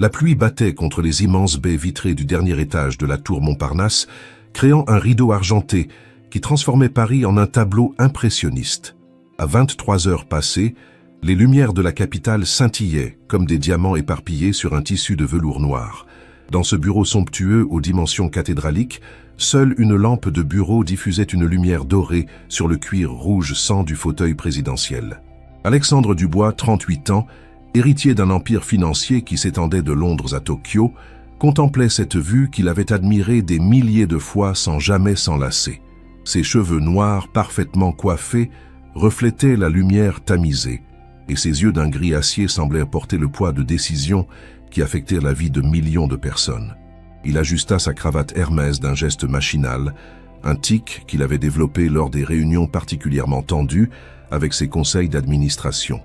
La pluie battait contre les immenses baies vitrées du dernier étage de la tour Montparnasse, créant un rideau argenté qui transformait Paris en un tableau impressionniste. À 23 heures passées, les lumières de la capitale scintillaient comme des diamants éparpillés sur un tissu de velours noir. Dans ce bureau somptueux aux dimensions cathédraliques, seule une lampe de bureau diffusait une lumière dorée sur le cuir rouge sang du fauteuil présidentiel. Alexandre Dubois, 38 ans, héritier d'un empire financier qui s'étendait de Londres à Tokyo, contemplait cette vue qu'il avait admirée des milliers de fois sans jamais s'en lasser. Ses cheveux noirs, parfaitement coiffés, reflétaient la lumière tamisée, et ses yeux d'un gris acier semblaient porter le poids de décisions qui affectaient la vie de millions de personnes. Il ajusta sa cravate Hermès d'un geste machinal, un tic qu'il avait développé lors des réunions particulièrement tendues avec ses conseils d'administration.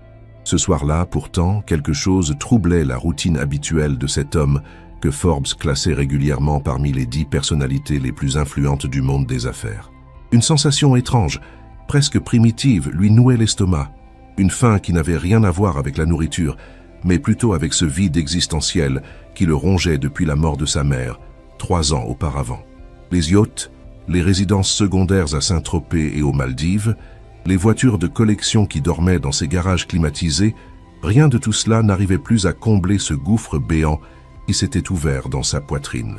Ce soir-là, pourtant, quelque chose troublait la routine habituelle de cet homme que Forbes classait régulièrement parmi les 10 personnalités les plus influentes du monde des affaires. Une sensation étrange, presque primitive, lui nouait l'estomac. Une faim qui n'avait rien à voir avec la nourriture, mais plutôt avec ce vide existentiel qui le rongeait depuis la mort de sa mère, 3 ans auparavant. Les yachts, les résidences secondaires à Saint-Tropez et aux Maldives, les voitures de collection qui dormaient dans ces garages climatisés, rien de tout cela n'arrivait plus à combler ce gouffre béant qui s'était ouvert dans sa poitrine.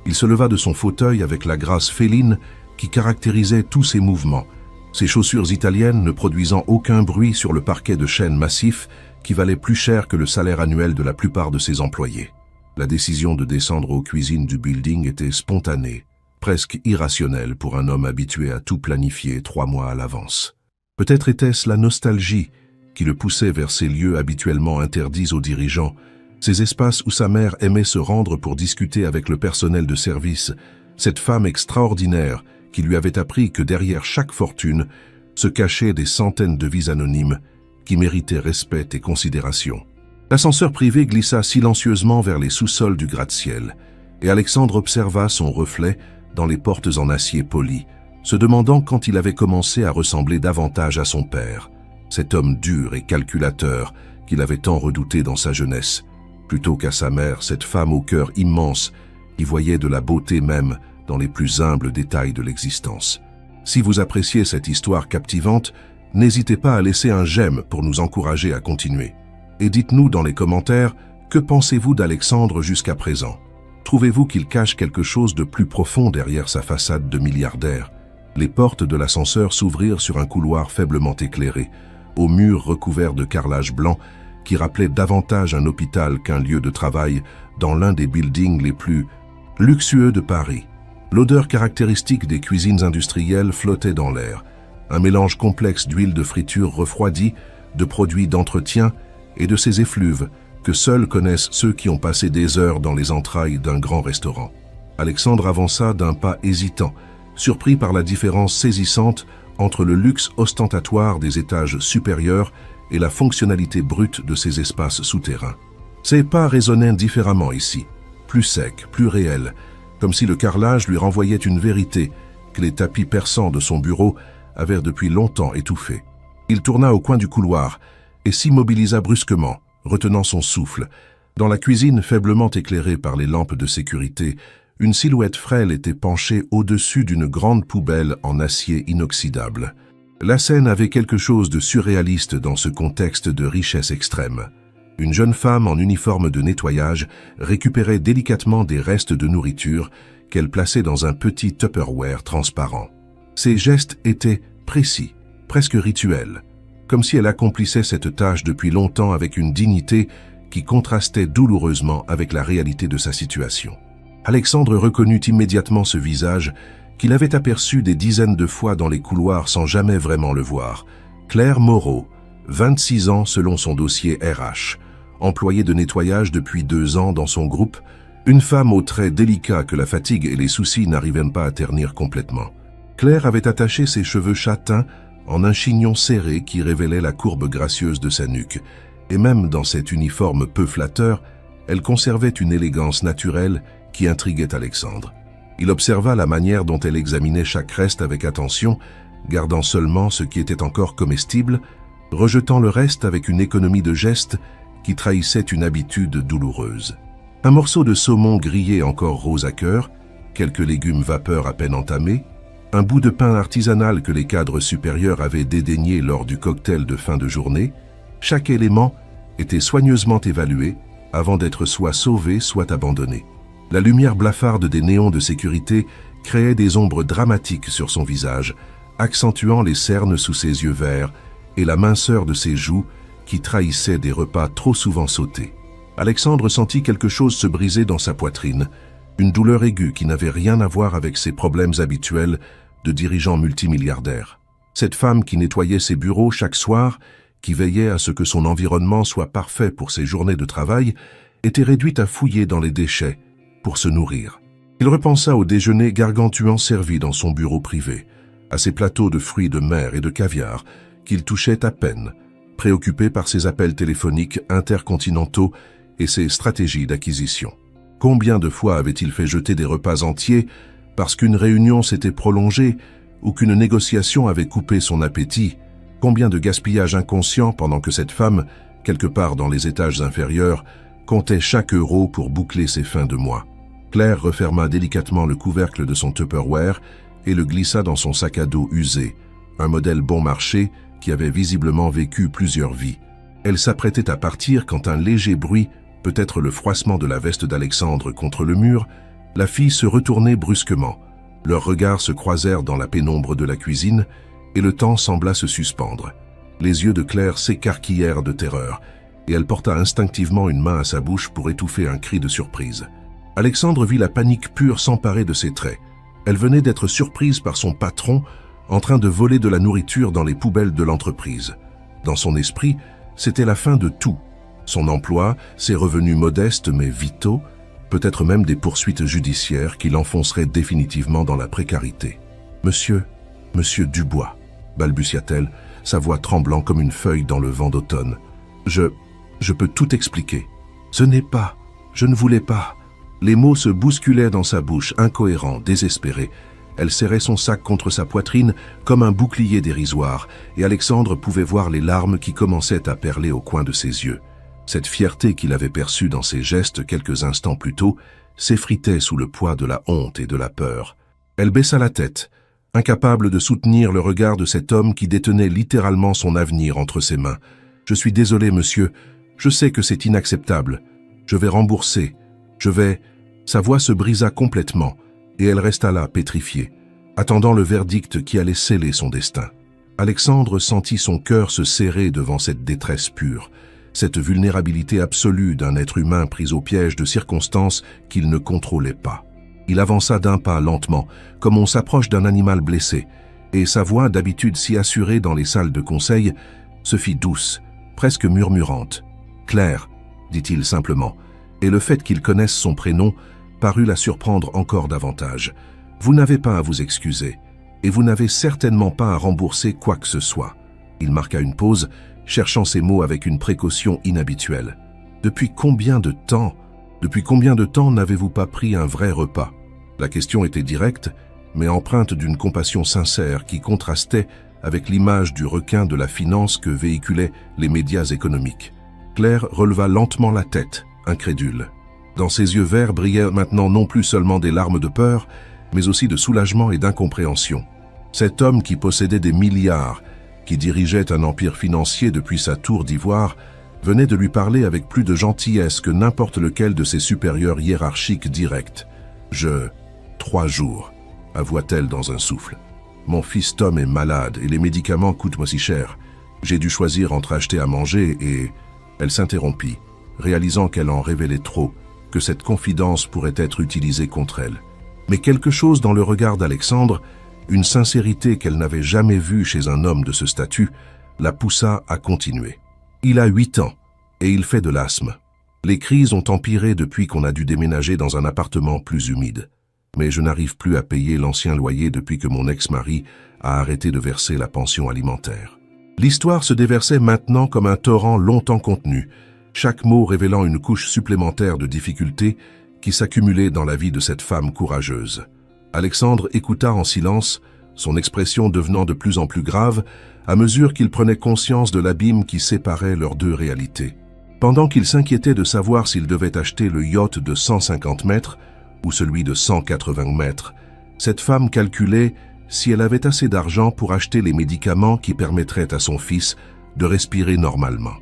Il se leva de son fauteuil avec la grâce féline qui caractérisait tous ses mouvements, ses chaussures italiennes ne produisant aucun bruit sur le parquet de chêne massif qui valait plus cher que le salaire annuel de la plupart de ses employés. La décision de descendre aux cuisines du building était spontanée, presque irrationnelle pour un homme habitué à tout planifier 3 mois à l'avance. Peut-être était-ce la nostalgie qui le poussait vers ces lieux habituellement interdits aux dirigeants, ces espaces où sa mère aimait se rendre pour discuter avec le personnel de service, cette femme extraordinaire qui lui avait appris que derrière chaque fortune se cachaient des centaines de vies anonymes qui méritaient respect et considération. L'ascenseur privé glissa silencieusement vers les sous-sols du gratte-ciel, et Alexandre observa son reflet dans les portes en acier poli, se demandant quand il avait commencé à ressembler davantage à son père, cet homme dur et calculateur qu'il avait tant redouté dans sa jeunesse, plutôt qu'à sa mère, cette femme au cœur immense qui voyait de la beauté même dans les plus humbles détails de l'existence. Si vous appréciez cette histoire captivante, n'hésitez pas à laisser un j'aime pour nous encourager à continuer. Et dites-nous dans les commentaires, que pensez-vous d'Alexandre jusqu'à présent? Trouvez-vous qu'il cache quelque chose de plus profond derrière sa façade de milliardaire? Les portes de l'ascenseur s'ouvrirent sur un couloir faiblement éclairé, aux murs recouverts de carrelage blanc qui rappelait davantage un hôpital qu'un lieu de travail dans l'un des buildings les plus luxueux de Paris. L'odeur caractéristique des cuisines industrielles flottait dans l'air, un mélange complexe d'huile de friture refroidie, de produits d'entretien et de ces effluves que seuls connaissent ceux qui ont passé des heures dans les entrailles d'un grand restaurant. Alexandre avança d'un pas hésitant, surpris par la différence saisissante entre le luxe ostentatoire des étages supérieurs et la fonctionnalité brute de ces espaces souterrains. Ses pas résonnaient différemment ici, plus secs, plus réels, comme si le carrelage lui renvoyait une vérité que les tapis persans de son bureau avaient depuis longtemps étouffée. Il tourna au coin du couloir et s'immobilisa brusquement, retenant son souffle. Dans la cuisine faiblement éclairée par les lampes de sécurité, une silhouette frêle était penchée au-dessus d'une grande poubelle en acier inoxydable. La scène avait quelque chose de surréaliste dans ce contexte de richesse extrême. Une jeune femme en uniforme de nettoyage récupérait délicatement des restes de nourriture qu'elle plaçait dans un petit Tupperware transparent. Ses gestes étaient précis, presque rituels, comme si elle accomplissait cette tâche depuis longtemps avec une dignité qui contrastait douloureusement avec la réalité de sa situation. Alexandre reconnut immédiatement ce visage qu'il avait aperçu des dizaines de fois dans les couloirs sans jamais vraiment le voir. Claire Moreau, 26 ans selon son dossier RH, employée de nettoyage depuis 2 ans dans son groupe, une femme aux traits délicats que la fatigue et les soucis n'arrivaient pas à ternir complètement. Claire avait attaché ses cheveux châtains en un chignon serré qui révélait la courbe gracieuse de sa nuque, et même dans cet uniforme peu flatteur, elle conservait une élégance naturelle qui intriguait Alexandre. Il observa la manière dont elle examinait chaque reste avec attention, gardant seulement ce qui était encore comestible, rejetant le reste avec une économie de gestes qui trahissait une habitude douloureuse. Un morceau de saumon grillé encore rose à cœur, quelques légumes vapeur à peine entamés, un bout de pain artisanal que les cadres supérieurs avaient dédaigné lors du cocktail de fin de journée, chaque élément était soigneusement évalué avant d'être soit sauvé, soit abandonné. La lumière blafarde des néons de sécurité créait des ombres dramatiques sur son visage, accentuant les cernes sous ses yeux verts et la minceur de ses joues qui trahissaient des repas trop souvent sautés. Alexandre sentit quelque chose se briser dans sa poitrine, une douleur aiguë qui n'avait rien à voir avec ses problèmes habituels de dirigeant multimilliardaire. Cette femme qui nettoyait ses bureaux chaque soir, qui veillait à ce que son environnement soit parfait pour ses journées de travail, était réduite à fouiller dans les déchets pour se nourrir. Il repensa au déjeuner gargantuan servi dans son bureau privé, à ses plateaux de fruits de mer et de caviar qu'il touchait à peine, préoccupé par ses appels téléphoniques intercontinentaux et ses stratégies d'acquisition. Combien de fois avait-il fait jeter des repas entiers parce qu'une réunion s'était prolongée ou qu'une négociation avait coupé son appétit? Combien de gaspillage inconscient pendant que cette femme, quelque part dans les étages inférieurs, comptait chaque euro pour boucler ses fins de mois. Claire referma délicatement le couvercle de son Tupperware et le glissa dans son sac à dos usé, un modèle bon marché qui avait visiblement vécu plusieurs vies. Elle s'apprêtait à partir quand un léger bruit, peut-être le froissement de la veste d'Alexandre contre le mur, la fit se retourner brusquement. Leurs regards se croisèrent dans la pénombre de la cuisine et le temps sembla se suspendre. Les yeux de Claire s'écarquillèrent de terreur et elle porta instinctivement une main à sa bouche pour étouffer un cri de surprise. Alexandre vit la panique pure s'emparer de ses traits. Elle venait d'être surprise par son patron en train de voler de la nourriture dans les poubelles de l'entreprise. Dans son esprit, c'était la fin de tout. Son emploi, ses revenus modestes mais vitaux, peut-être même des poursuites judiciaires qui l'enfonceraient définitivement dans la précarité. « Monsieur Dubois », balbutia-t-elle, sa voix tremblant comme une feuille dans le vent d'automne. « Je peux tout expliquer. Ce n'est pas, je ne voulais pas. » Les mots se bousculaient dans sa bouche, incohérents, désespérés. Elle serrait son sac contre sa poitrine comme un bouclier dérisoire, et Alexandre pouvait voir les larmes qui commençaient à perler au coin de ses yeux. Cette fierté qu'il avait perçue dans ses gestes quelques instants plus tôt s'effritait sous le poids de la honte et de la peur. Elle baissa la tête, incapable de soutenir le regard de cet homme qui détenait littéralement son avenir entre ses mains. « Je suis désolé, monsieur. Je sais que c'est inacceptable. Je vais rembourser. Je vais... » Sa voix se brisa complètement, et elle resta là, pétrifiée, attendant le verdict qui allait sceller son destin. Alexandre sentit son cœur se serrer devant cette détresse pure, cette vulnérabilité absolue d'un être humain pris au piège de circonstances qu'il ne contrôlait pas. Il avança d'un pas lentement, comme on s'approche d'un animal blessé, et sa voix, d'habitude si assurée dans les salles de conseil, se fit douce, presque murmurante. « Claire », dit-il simplement, et le fait qu'il connaisse son prénom parut la surprendre encore davantage. « Vous n'avez pas à vous excuser, et vous n'avez certainement pas à rembourser quoi que ce soit. » Il marqua une pause, cherchant ses mots avec une précaution inhabituelle. « Depuis combien de temps n'avez-vous pas pris un vrai repas ?» La question était directe, mais empreinte d'une compassion sincère qui contrastait avec l'image du requin de la finance que véhiculaient les médias économiques. Claire releva lentement la tête, incrédule. Dans ses yeux verts brillaient maintenant non plus seulement des larmes de peur, mais aussi de soulagement et d'incompréhension. Cet homme qui possédait des milliards, qui dirigeait un empire financier depuis sa tour d'ivoire, venait de lui parler avec plus de gentillesse que n'importe lequel de ses supérieurs hiérarchiques directs. « 3 jours, avoua-t-elle dans un souffle. Mon fils Tom est malade et les médicaments coûtent aussi cher. J'ai dû choisir entre acheter à manger et... » Elle s'interrompit, réalisant qu'elle en révélait trop, que cette confidence pourrait être utilisée contre elle. Mais quelque chose dans le regard d'Alexandre, une sincérité qu'elle n'avait jamais vue chez un homme de ce statut, la poussa à continuer. Il a 8 ans, et il fait de l'asthme. Les crises ont empiré depuis qu'on a dû déménager dans un appartement plus humide. Mais je n'arrive plus à payer l'ancien loyer depuis que mon ex-mari a arrêté de verser la pension alimentaire. L'histoire se déversait maintenant comme un torrent longtemps contenu, chaque mot révélant une couche supplémentaire de difficultés qui s'accumulait dans la vie de cette femme courageuse. Alexandre écouta en silence, son expression devenant de plus en plus grave à mesure qu'il prenait conscience de l'abîme qui séparait leurs deux réalités. Pendant qu'il s'inquiétait de savoir s'il devait acheter le yacht de 150 mètres ou celui de 180 mètres, cette femme calculait si elle avait assez d'argent pour acheter les médicaments qui permettraient à son fils de respirer normalement.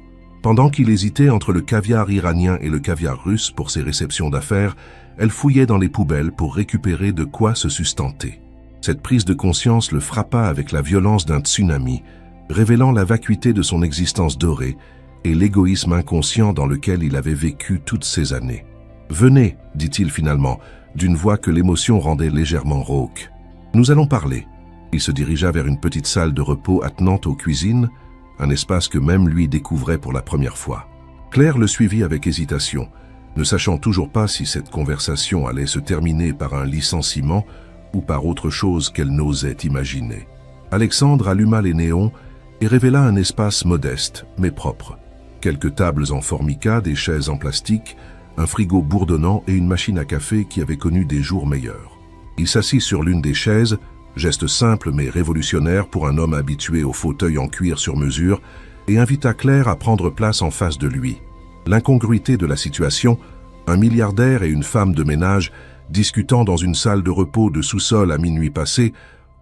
Pendant qu'il hésitait entre le caviar iranien et le caviar russe pour ses réceptions d'affaires, elle fouillait dans les poubelles pour récupérer de quoi se sustenter. Cette prise de conscience le frappa avec la violence d'un tsunami, révélant la vacuité de son existence dorée et l'égoïsme inconscient dans lequel il avait vécu toutes ces années. « Venez, dit-il finalement, d'une voix que l'émotion rendait légèrement rauque. Nous allons parler. » Il se dirigea vers une petite salle de repos attenante aux cuisines, un espace que même lui découvrait pour la première fois. Claire le suivit avec hésitation, ne sachant toujours pas si cette conversation allait se terminer par un licenciement ou par autre chose qu'elle n'osait imaginer. Alexandre alluma les néons et révéla un espace modeste, mais propre. Quelques tables en formica, des chaises en plastique, un frigo bourdonnant et une machine à café qui avait connu des jours meilleurs. Il s'assit sur l'une des chaises, geste simple mais révolutionnaire pour un homme habitué au fauteuil en cuir sur mesure, et invita Claire à prendre place en face de lui. L'incongruité de la situation, un milliardaire et une femme de ménage discutant dans une salle de repos de sous-sol à minuit passé,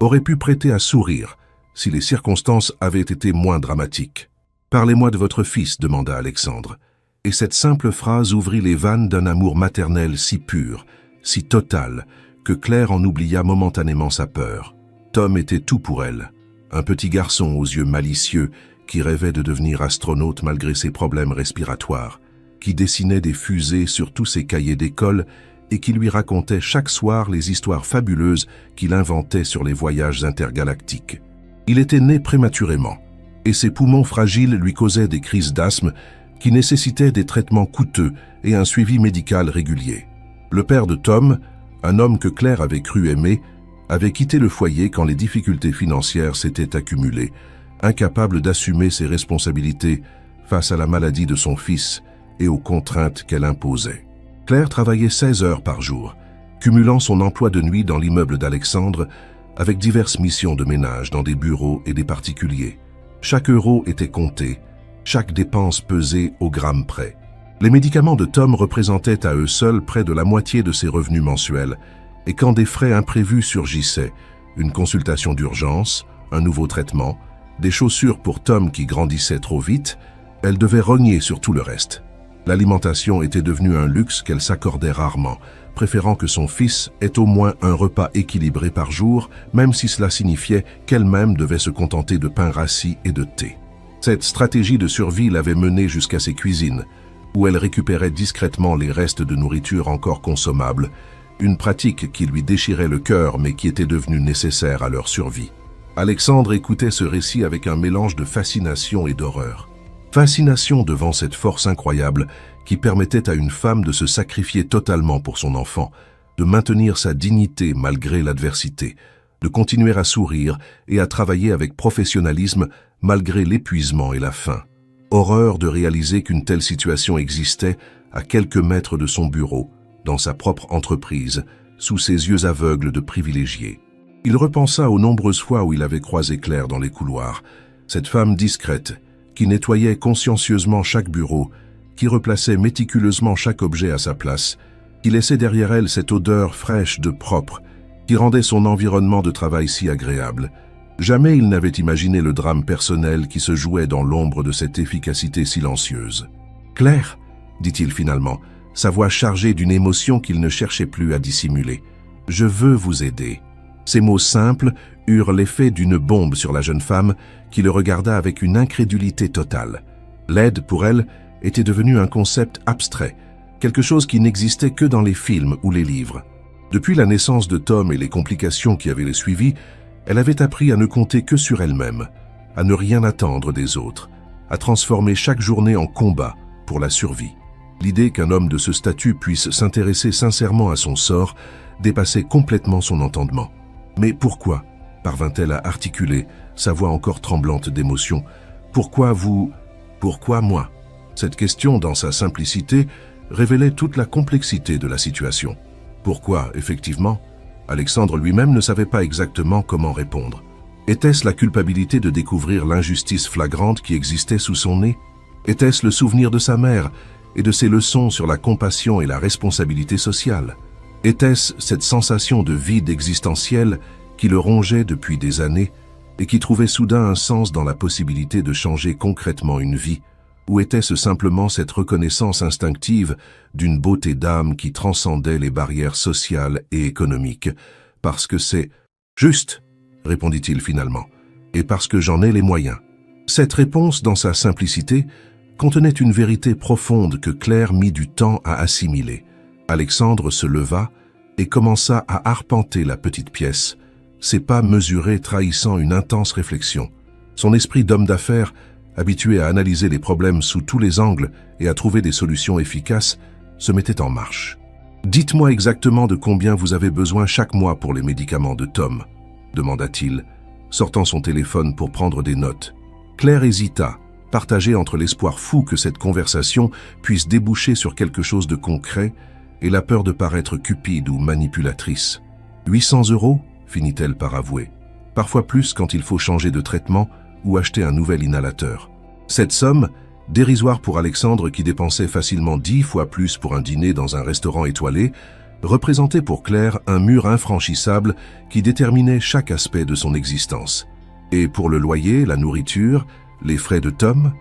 aurait pu prêter à sourire si les circonstances avaient été moins dramatiques. « Parlez-moi de votre fils » demanda Alexandre. Et cette simple phrase ouvrit les vannes d'un amour maternel si pur, si total, que Claire en oublia momentanément sa peur. Tom était tout pour elle, un petit garçon aux yeux malicieux qui rêvait de devenir astronaute malgré ses problèmes respiratoires, qui dessinait des fusées sur tous ses cahiers d'école et qui lui racontait chaque soir les histoires fabuleuses qu'il inventait sur les voyages intergalactiques. Il était né prématurément, et ses poumons fragiles lui causaient des crises d'asthme qui nécessitaient des traitements coûteux et un suivi médical régulier. Le père de Tom, un homme que Claire avait cru aimer, avait quitté le foyer quand les difficultés financières s'étaient accumulées, incapable d'assumer ses responsabilités face à la maladie de son fils et aux contraintes qu'elle imposait. Claire travaillait 16 heures par jour, cumulant son emploi de nuit dans l'immeuble d'Alexandre avec diverses missions de ménage dans des bureaux et des particuliers. Chaque euro était compté, chaque dépense pesée au gramme près. Les médicaments de Tom représentaient à eux seuls près de la moitié de ses revenus mensuels, et quand des frais imprévus surgissaient, une consultation d'urgence, un nouveau traitement, des chaussures pour Tom qui grandissait trop vite, elle devait rogner sur tout le reste. L'alimentation était devenue un luxe qu'elle s'accordait rarement, préférant que son fils ait au moins un repas équilibré par jour, même si cela signifiait qu'elle-même devait se contenter de pain rassis et de thé. Cette stratégie de survie l'avait menée jusqu'à ses cuisines, où elle récupérait discrètement les restes de nourriture encore consommables, une pratique qui lui déchirait le cœur mais qui était devenue nécessaire à leur survie. Alexandre écoutait ce récit avec un mélange de fascination et d'horreur. Fascination devant cette force incroyable qui permettait à une femme de se sacrifier totalement pour son enfant, de maintenir sa dignité malgré l'adversité, de continuer à sourire et à travailler avec professionnalisme malgré l'épuisement et la faim. Horreur de réaliser qu'une telle situation existait à quelques mètres de son bureau, dans sa propre entreprise, sous ses yeux aveugles de privilégié. Il repensa aux nombreuses fois où il avait croisé Claire dans les couloirs, cette femme discrète, qui nettoyait consciencieusement chaque bureau, qui replaçait méticuleusement chaque objet à sa place, qui laissait derrière elle cette odeur fraîche de propre, qui rendait son environnement de travail si agréable. Jamais il n'avait imaginé le drame personnel qui se jouait dans l'ombre de cette efficacité silencieuse. « Claire » dit-il finalement, sa voix chargée d'une émotion qu'il ne cherchait plus à dissimuler. « Je veux vous aider. » Ces mots simples eurent l'effet d'une bombe sur la jeune femme qui le regarda avec une incrédulité totale. L'aide, pour elle, était devenue un concept abstrait, quelque chose qui n'existait que dans les films ou les livres. Depuis la naissance de Tom et les complications qui avaient les suivi, elle avait appris à ne compter que sur elle-même, à ne rien attendre des autres, à transformer chaque journée en combat pour la survie. L'idée qu'un homme de ce statut puisse s'intéresser sincèrement à son sort dépassait complètement son entendement. Mais pourquoi, parvint-elle à articuler, sa voix encore tremblante d'émotion, pourquoi vous, pourquoi moi? Cette question, dans sa simplicité, révélait toute la complexité de la situation. Pourquoi, effectivement? Alexandre lui-même ne savait pas exactement comment répondre. Était-ce la culpabilité de découvrir l'injustice flagrante qui existait sous son nez? Était-ce le souvenir de sa mère et de ses leçons sur la compassion et la responsabilité sociale? Était-ce cette sensation de vide existentiel qui le rongeait depuis des années et qui trouvait soudain un sens dans la possibilité de changer concrètement une vie? Ou était-ce simplement cette reconnaissance instinctive d'une beauté d'âme qui transcendait les barrières sociales et économiques? Parce que c'est juste, répondit-il finalement, et parce que j'en ai les moyens. Cette réponse, dans sa simplicité, contenait une vérité profonde que Claire mit du temps à assimiler. Alexandre se leva et commença à arpenter la petite pièce, ses pas mesurés trahissant une intense réflexion. Son esprit d'homme d'affaires, habitué à analyser les problèmes sous tous les angles et à trouver des solutions efficaces, se mettait en marche. « Dites-moi exactement de combien vous avez besoin chaque mois pour les médicaments de Tom » demanda-t-il, sortant son téléphone pour prendre des notes. Claire hésita, partagée entre l'espoir fou que cette conversation puisse déboucher sur quelque chose de concret et la peur de paraître cupide ou manipulatrice. « 800 €, finit-elle par avouer. Parfois plus quand il faut changer de traitement ou acheter un nouvel inhalateur. Cette somme, dérisoire pour Alexandre qui dépensait facilement 10 fois plus pour un dîner dans un restaurant étoilé, représentait pour Claire un mur infranchissable qui déterminait chaque aspect de son existence. Et pour le loyer, la nourriture, les frais de Tom,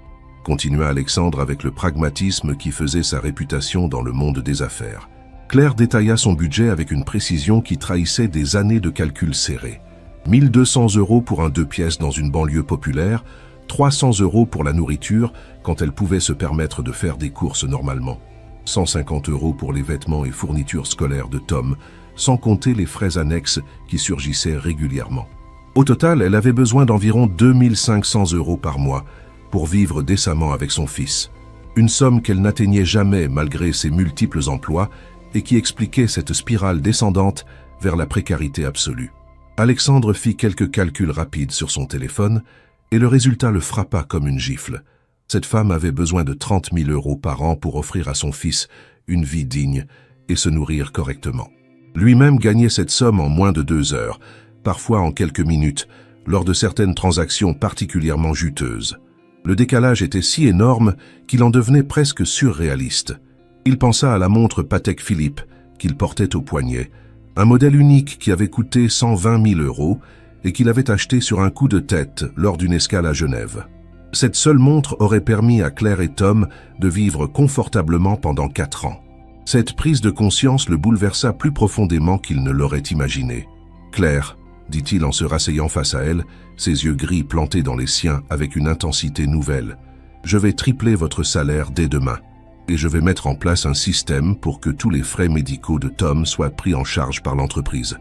continua Alexandre avec le pragmatisme qui faisait sa réputation dans le monde des affaires. Claire détailla son budget avec une précision qui trahissait des années de calculs serrés. 1200 € pour un 2 pièces dans une banlieue populaire, 300 € pour la nourriture quand elle pouvait se permettre de faire des courses normalement, 150 € pour les vêtements et fournitures scolaires de Tom, sans compter les frais annexes qui surgissaient régulièrement. Au total, elle avait besoin d'environ 2500 € par mois pour vivre décemment avec son fils, une somme qu'elle n'atteignait jamais malgré ses multiples emplois et qui expliquait cette spirale descendante vers la précarité absolue. Alexandre fit quelques calculs rapides sur son téléphone et le résultat le frappa comme une gifle. Cette femme avait besoin de 30 000 € par an pour offrir à son fils une vie digne et se nourrir correctement. Lui-même gagnait cette somme en moins de 2 heures, parfois en quelques minutes, lors de certaines transactions particulièrement juteuses. Le décalage était si énorme qu'il en devenait presque surréaliste. Il pensa à la montre Patek Philippe qu'il portait au poignet, un modèle unique qui avait coûté 120 000 € et qu'il avait acheté sur un coup de tête lors d'une escale à Genève. Cette seule montre aurait permis à Claire et Tom de vivre confortablement pendant 4 ans. Cette prise de conscience le bouleversa plus profondément qu'il ne l'aurait imaginé. « Claire », dit-il en se rasseyant face à elle, ses yeux gris plantés dans les siens avec une intensité nouvelle, « je vais tripler votre salaire dès demain. Et je vais mettre en place un système pour que tous les frais médicaux de Tom soient pris en charge par l'entreprise. »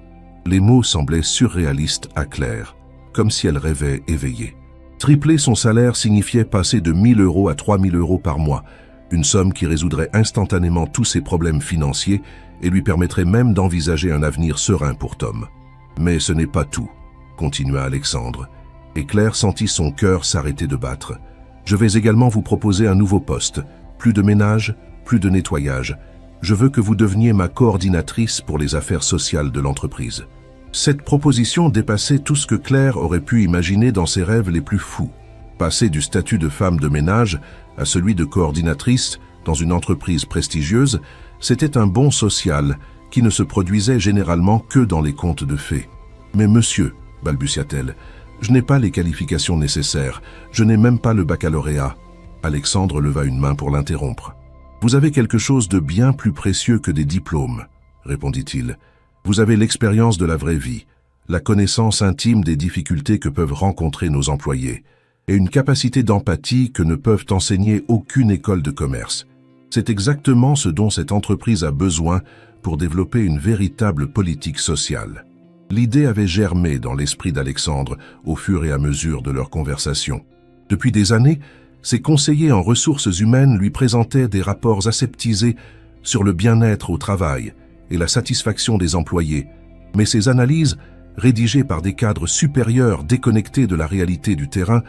Les mots semblaient surréalistes à Claire, comme si elle rêvait éveillée. Tripler son salaire signifiait passer de 1 000 € à 3 000 € par mois, une somme qui résoudrait instantanément tous ses problèmes financiers et lui permettrait même d'envisager un avenir serein pour Tom. « Mais ce n'est pas tout, » continua Alexandre, et Claire sentit son cœur s'arrêter de battre. « Je vais également vous proposer un nouveau poste. Plus de ménage, plus de nettoyage. Je veux que vous deveniez ma coordinatrice pour les affaires sociales de l'entreprise. » Cette proposition dépassait tout ce que Claire aurait pu imaginer dans ses rêves les plus fous. Passer du statut de femme de ménage à celui de coordinatrice dans une entreprise prestigieuse, c'était un bond social qui ne se produisait généralement que dans les contes de fées. « Mais monsieur, balbutia-t-elle, je n'ai pas les qualifications nécessaires, je n'ai même pas le baccalauréat. » Alexandre leva une main pour l'interrompre. « Vous avez quelque chose de bien plus précieux que des diplômes, » répondit-il. « Vous avez l'expérience de la vraie vie, la connaissance intime des difficultés que peuvent rencontrer nos employés, et une capacité d'empathie que ne peuvent enseigner aucune école de commerce. C'est exactement ce dont cette entreprise a besoin pour développer une véritable politique sociale. » L'idée avait germé dans l'esprit d'Alexandre au fur et à mesure de leur conversation. Depuis des années, ses conseillers en ressources humaines lui présentaient des rapports aseptisés sur le bien-être au travail et la satisfaction des employés, mais ces analyses, rédigées par des cadres supérieurs déconnectés de la réalité du terrain,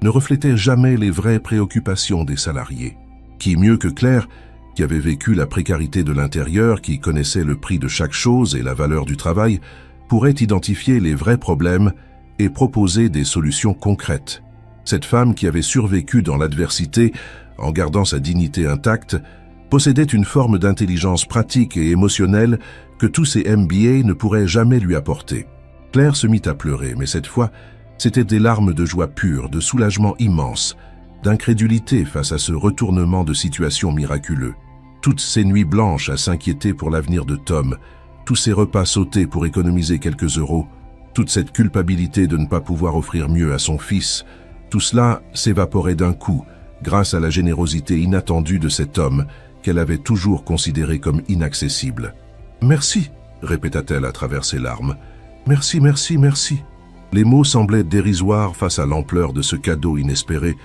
ne reflétaient jamais les vraies préoccupations des salariés. Qui mieux que Claire, qui avait vécu la précarité de l'intérieur, qui connaissait le prix de chaque chose et la valeur du travail, pourrait identifier les vrais problèmes et proposer des solutions concrètes. Cette femme qui avait survécu dans l'adversité, en gardant sa dignité intacte, possédait une forme d'intelligence pratique et émotionnelle que tous ses MBA ne pourraient jamais lui apporter. Claire se mit à pleurer, mais cette fois, c'étaient des larmes de joie pure, de soulagement immense, d'incrédulité face à ce retournement de situation miraculeux. Toutes ces nuits blanches à s'inquiéter pour l'avenir de Tom, tous ces repas sautés pour économiser quelques euros, toute cette culpabilité de ne pas pouvoir offrir mieux à son fils, tout cela s'évaporait d'un coup grâce à la générosité inattendue de cet homme qu'elle avait toujours considéré comme inaccessible. « Merci », répéta-t-elle à travers ses larmes. « Merci, merci, merci ». Les mots semblaient dérisoires face à l'ampleur de ce cadeau inespéré,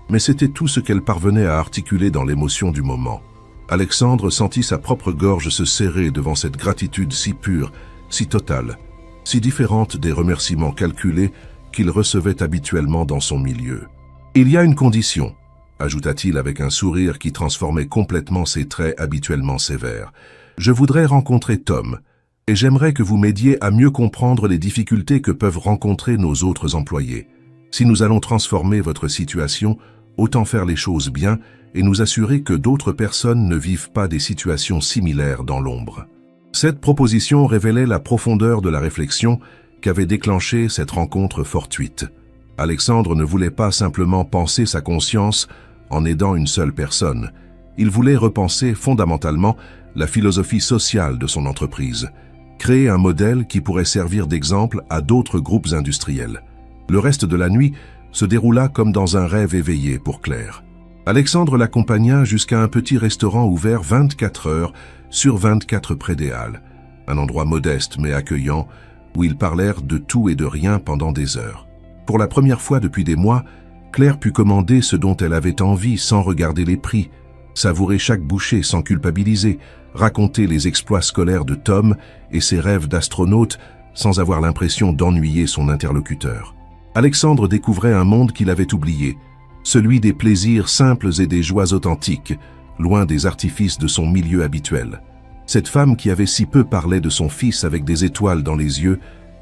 mais c'était tout ce qu'elle parvenait à articuler dans l'émotion du moment. Alexandre sentit sa propre gorge se serrer devant cette gratitude si pure, si totale, si différente des remerciements calculés qu'il recevait habituellement dans son milieu. « Il y a une condition », ajouta-t-il avec un sourire qui transformait complètement ses traits habituellement sévères. « Je voudrais rencontrer Tom, et j'aimerais que vous m'aidiez à mieux comprendre les difficultés que peuvent rencontrer nos autres employés. Si nous allons transformer votre situation, autant faire les choses bien et nous assurer que d'autres personnes ne vivent pas des situations similaires dans l'ombre. » Cette proposition révélait la profondeur de la réflexion qu'avait déclenchée cette rencontre fortuite. Alexandre ne voulait pas simplement penser sa conscience en aidant une seule personne. Il voulait repenser fondamentalement la philosophie sociale de son entreprise, créer un modèle qui pourrait servir d'exemple à d'autres groupes industriels. Le reste de la nuit se déroula comme dans un rêve éveillé pour Claire. Alexandre l'accompagna jusqu'à un petit restaurant ouvert 24 heures sur 24 près des Halles, un endroit modeste mais accueillant où ils parlèrent de tout et de rien pendant des heures. Pour la première fois depuis des mois, Claire put commander ce dont elle avait envie sans regarder les prix, savourer chaque bouchée sans culpabiliser, raconter les exploits scolaires de Tom et ses rêves d'astronaute sans avoir l'impression d'ennuyer son interlocuteur. Alexandre découvrait un monde qu'il avait oublié, celui des plaisirs simples et des joies authentiques, loin des artifices de son milieu habituel. Cette femme qui avait si peu parlé de son fils avec des étoiles dans les yeux,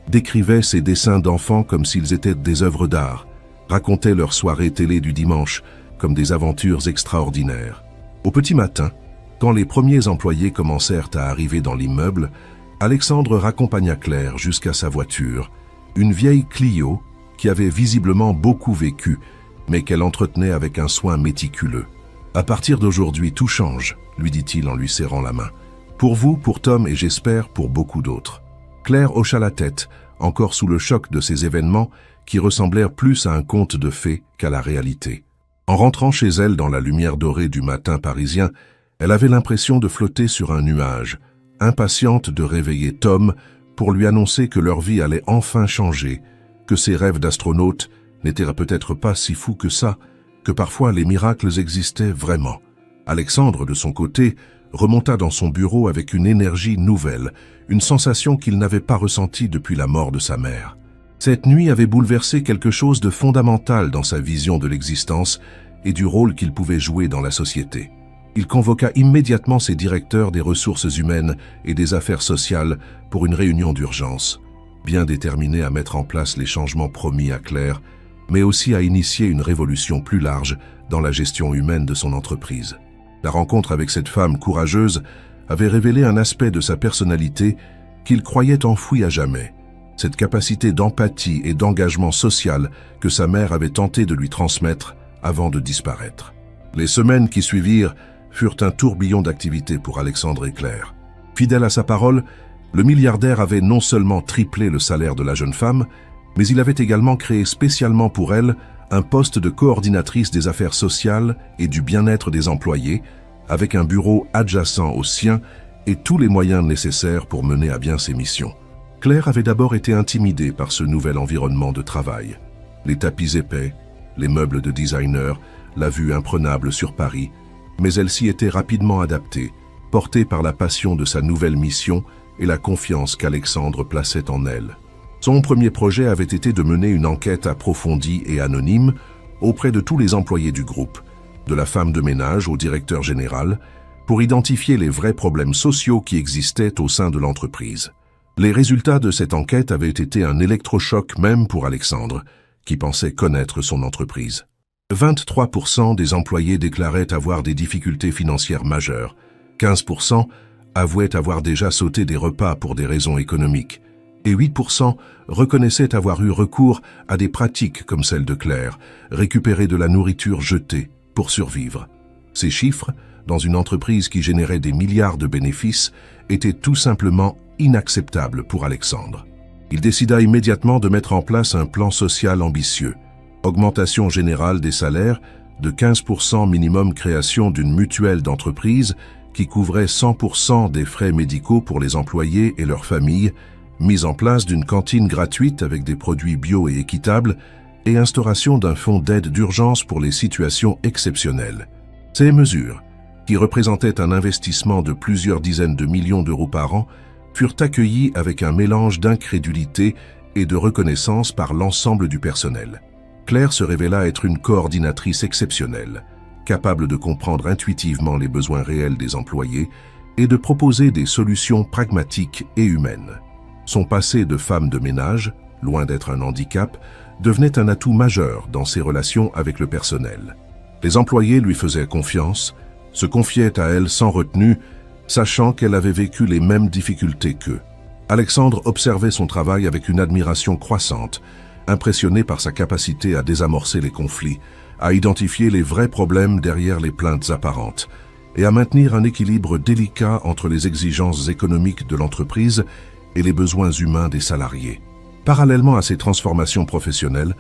décrivait ses dessins d'enfants comme s'ils étaient des œuvres d'art, racontait leurs soirées télé du dimanche comme des aventures extraordinaires. Au petit matin, quand les premiers employés commencèrent à arriver dans l'immeuble, Alexandre raccompagna Claire jusqu'à sa voiture, une vieille Clio qui avait visiblement beaucoup vécu, mais qu'elle entretenait avec un soin méticuleux. « À partir d'aujourd'hui, tout change », lui dit-il en lui serrant la main. « Pour vous, pour Tom et j'espère pour beaucoup d'autres. » Claire hocha la tête, encore sous le choc de ces événements qui ressemblèrent plus à un conte de fées qu'à la réalité. En rentrant chez elle dans la lumière dorée du matin parisien, elle avait l'impression de flotter sur un nuage, impatiente de réveiller Tom pour lui annoncer que leur vie allait enfin changer, que ses rêves d'astronaute n'étaient peut-être pas si fous que ça, que parfois les miracles existaient vraiment. Alexandre, de son côté, remonta dans son bureau avec une énergie nouvelle, une sensation qu'il n'avait pas ressentie depuis la mort de sa mère. Cette nuit avait bouleversé quelque chose de fondamental dans sa vision de l'existence et du rôle qu'il pouvait jouer dans la société. Il convoqua immédiatement ses directeurs des ressources humaines et des affaires sociales pour une réunion d'urgence, bien déterminé à mettre en place les changements promis à Claire, mais aussi à initier une révolution plus large dans la gestion humaine de son entreprise. La rencontre avec cette femme courageuse avait révélé un aspect de sa personnalité qu'il croyait enfoui à jamais, cette capacité d'empathie et d'engagement social que sa mère avait tenté de lui transmettre avant de disparaître. Les semaines qui suivirent furent un tourbillon d'activités pour Alexandre et Claire. Fidèle à sa parole, le milliardaire avait non seulement triplé le salaire de la jeune femme, mais il avait également créé spécialement pour elle un poste de coordinatrice des affaires sociales et du bien-être des employés, avec un bureau adjacent au sien et tous les moyens nécessaires pour mener à bien ses missions. Claire avait d'abord été intimidée par ce nouvel environnement de travail. Les tapis épais, les meubles de designer, la vue imprenable sur Paris, mais elle s'y était rapidement adaptée, portée par la passion de sa nouvelle mission et la confiance qu'Alexandre plaçait en elle. Son premier projet avait été de mener une enquête approfondie et anonyme auprès de tous les employés du groupe, de la femme de ménage au directeur général, pour identifier les vrais problèmes sociaux qui existaient au sein de l'entreprise. Les résultats de cette enquête avaient été un électrochoc même pour Alexandre, qui pensait connaître son entreprise. 23% des employés déclaraient avoir des difficultés financières majeures. 15% avouaient avoir déjà sauté des repas pour des raisons économiques. Et 8% reconnaissaient avoir eu recours à des pratiques comme celle de Claire, récupérer de la nourriture jetée pour survivre. Ces chiffres, dans une entreprise qui générait des milliards de bénéfices, étaient tout simplement inacceptables pour Alexandre. Il décida immédiatement de mettre en place un plan social ambitieux. Augmentation générale des salaires, de 15% minimum création d'une mutuelle d'entreprise qui couvrait 100% des frais médicaux pour les employés et leurs familles, mise en place d'une cantine gratuite avec des produits bio et équitables et instauration d'un fonds d'aide d'urgence pour les situations exceptionnelles. Ces mesures, qui représentaient un investissement de plusieurs dizaines de millions d'euros par an, furent accueillies avec un mélange d'incrédulité et de reconnaissance par l'ensemble du personnel. Claire se révéla être une coordinatrice exceptionnelle, capable de comprendre intuitivement les besoins réels des employés et de proposer des solutions pragmatiques et humaines. Son passé de femme de ménage, loin d'être un handicap, devenait un atout majeur dans ses relations avec le personnel. Les employés lui faisaient confiance, se confiaient à elle sans retenue, sachant qu'elle avait vécu les mêmes difficultés qu'eux. Alexandre observait son travail avec une admiration croissante, impressionné par sa capacité à désamorcer les conflits, à identifier les vrais problèmes derrière les plaintes apparentes, et à maintenir un équilibre délicat entre les exigences économiques de l'entreprise et les besoins humains des salariés. Parallèlement à ces transformations professionnelles,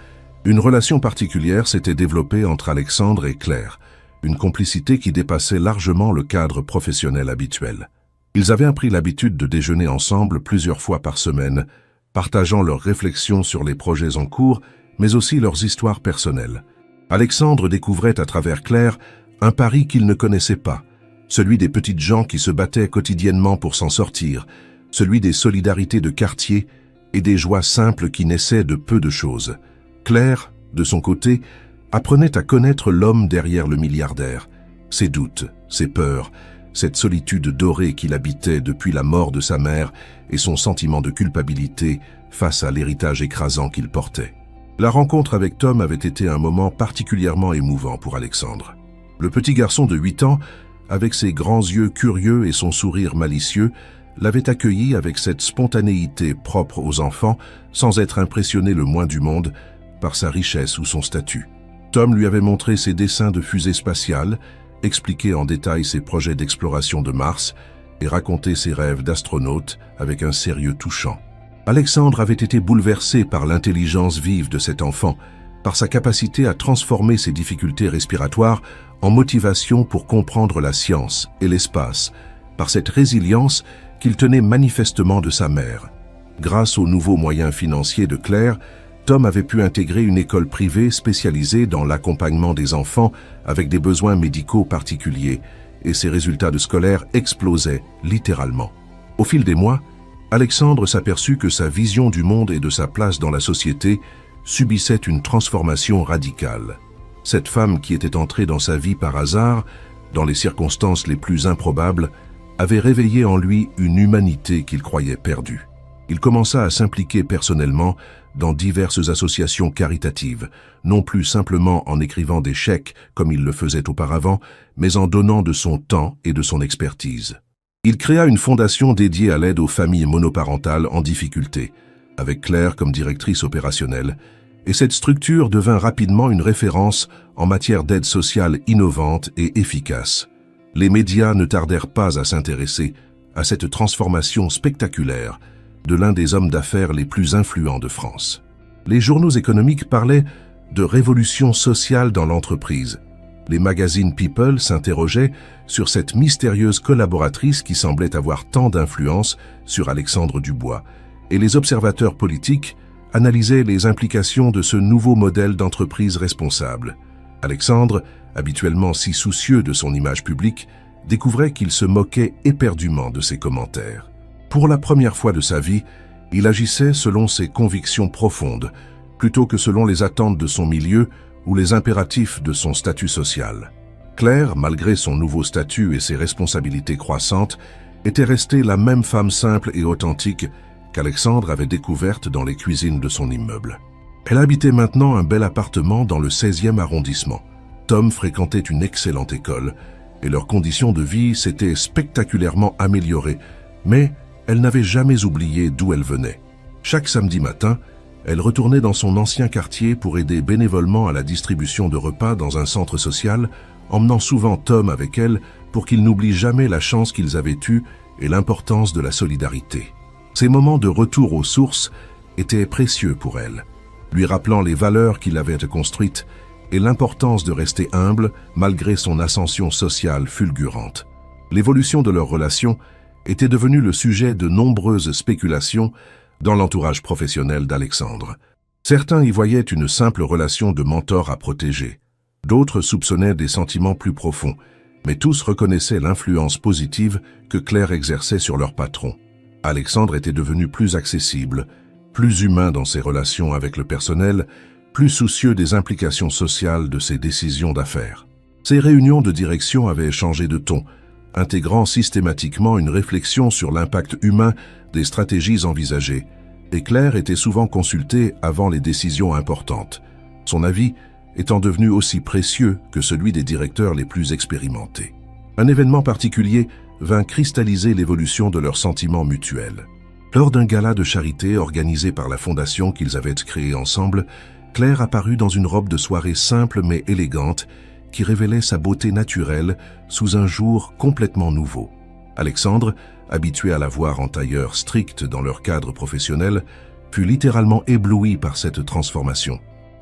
une relation particulière s'était développée entre Alexandre et Claire, une complicité qui dépassait largement le cadre professionnel habituel. Ils avaient pris l'habitude de déjeuner ensemble plusieurs fois par semaine, partageant leurs réflexions sur les projets en cours, mais aussi leurs histoires personnelles. Alexandre découvrait à travers Claire un Paris qu'il ne connaissait pas, celui des petites gens qui se battaient quotidiennement pour s'en sortir, celui des solidarités de quartier et des joies simples qui naissaient de peu de choses. Claire, de son côté, apprenait à connaître l'homme derrière le milliardaire, ses doutes, ses peurs, cette solitude dorée qu'il habitait depuis la mort de sa mère et son sentiment de culpabilité face à l'héritage écrasant qu'il portait. La rencontre avec Tom avait été un moment particulièrement émouvant pour Alexandre. Le petit garçon de 8 ans, avec ses grands yeux curieux et son sourire malicieux, l'avait accueilli avec cette spontanéité propre aux enfants, sans être impressionné le moins du monde par sa richesse ou son statut. Tom lui avait montré ses dessins de fusées spatiales, expliqué en détail ses projets d'exploration de Mars et raconté ses rêves d'astronaute avec un sérieux touchant. Alexandre avait été bouleversé par l'intelligence vive de cet enfant, par sa capacité à transformer ses difficultés respiratoires en motivation pour comprendre la science et l'espace, par cette résilience qu'il tenait manifestement de sa mère. Grâce aux nouveaux moyens financiers de Claire, Tom avait pu intégrer une école privée spécialisée dans l'accompagnement des enfants avec des besoins médicaux particuliers, et ses résultats de scolaire explosaient littéralement. Au fil des mois, Alexandre s'aperçut que sa vision du monde et de sa place dans la société subissait une transformation radicale. Cette femme qui était entrée dans sa vie par hasard, dans les circonstances les plus improbables, avait réveillé en lui une humanité qu'il croyait perdue. Il commença à s'impliquer personnellement dans diverses associations caritatives, non plus simplement en écrivant des chèques comme il le faisait auparavant, mais en donnant de son temps et de son expertise. Il créa une fondation dédiée à l'aide aux familles monoparentales en difficulté, avec Claire comme directrice opérationnelle, et cette structure devint rapidement une référence en matière d'aide sociale innovante et efficace. Les médias ne tardèrent pas à s'intéresser à cette transformation spectaculaire de l'un des hommes d'affaires les plus influents de France. Les journaux économiques parlaient de révolution sociale dans l'entreprise. Les magazines People s'interrogeaient sur cette mystérieuse collaboratrice qui semblait avoir tant d'influence sur Alexandre Dubois, et les observateurs politiques analysaient les implications de ce nouveau modèle d'entreprise responsable. Alexandre, habituellement si soucieux de son image publique, découvrait qu'il se moquait éperdument de ses commentaires. Pour la première fois de sa vie, il agissait selon ses convictions profondes, plutôt que selon les attentes de son milieu ou les impératifs de son statut social. Claire, malgré son nouveau statut et ses responsabilités croissantes, était restée la même femme simple et authentique qu'Alexandre avait découverte dans les cuisines de son immeuble. Elle habitait maintenant un bel appartement dans le 16e arrondissement. Tom fréquentait une excellente école et leurs conditions de vie s'étaient spectaculairement améliorées, mais elle n'avait jamais oublié d'où elle venait. Chaque samedi matin, elle retournait dans son ancien quartier pour aider bénévolement à la distribution de repas dans un centre social, emmenant souvent Tom avec elle pour qu'il n'oublie jamais la chance qu'ils avaient eue et l'importance de la solidarité. Ces moments de retour aux sources étaient précieux pour elle, lui rappelant les valeurs qu'il avait construites et l'importance de rester humble malgré son ascension sociale fulgurante. L'évolution de leur relation était devenue le sujet de nombreuses spéculations dans l'entourage professionnel d'Alexandre. Certains y voyaient une simple relation de mentor à protéger. D'autres soupçonnaient des sentiments plus profonds, mais tous reconnaissaient l'influence positive que Claire exerçait sur leur patron. Alexandre était devenu plus accessible, plus humain dans ses relations avec le personnel, plus soucieux des implications sociales de ses décisions d'affaires. Ces réunions de direction avaient changé de ton, intégrant systématiquement une réflexion sur l'impact humain des stratégies envisagées, et Claire était souvent consultée avant les décisions importantes, son avis étant devenu aussi précieux que celui des directeurs les plus expérimentés. Un événement particulier vint cristalliser l'évolution de leurs sentiments mutuels. Lors d'un gala de charité organisé par la fondation qu'ils avaient créée ensemble, Claire apparut dans une robe de soirée simple mais élégante qui révélait sa beauté naturelle sous un jour complètement nouveau. Alexandre, habitué à la voir en tailleur strict dans leur cadre professionnel, fut littéralement ébloui par cette transformation.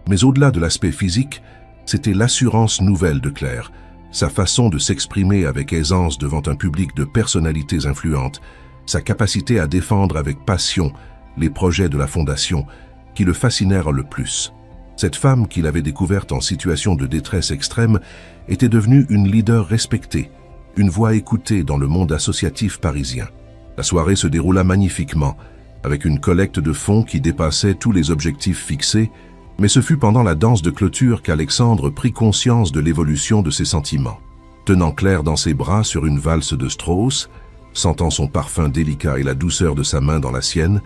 Mais au-delà de l'aspect physique, c'était l'assurance nouvelle de Claire, sa façon de s'exprimer avec aisance devant un public de personnalités influentes, sa capacité à défendre avec passion les projets de la Fondation qui le fascinèrent le plus. Cette femme qu'il avait découverte en situation de détresse extrême était devenue une leader respectée, une voix écoutée dans le monde associatif parisien. La soirée se déroula magnifiquement, avec une collecte de fonds qui dépassait tous les objectifs fixés, mais ce fut pendant la danse de clôture qu'Alexandre prit conscience de l'évolution de ses sentiments. Tenant Claire dans ses bras sur une valse de Strauss, sentant son parfum délicat et la douceur de sa main dans la sienne,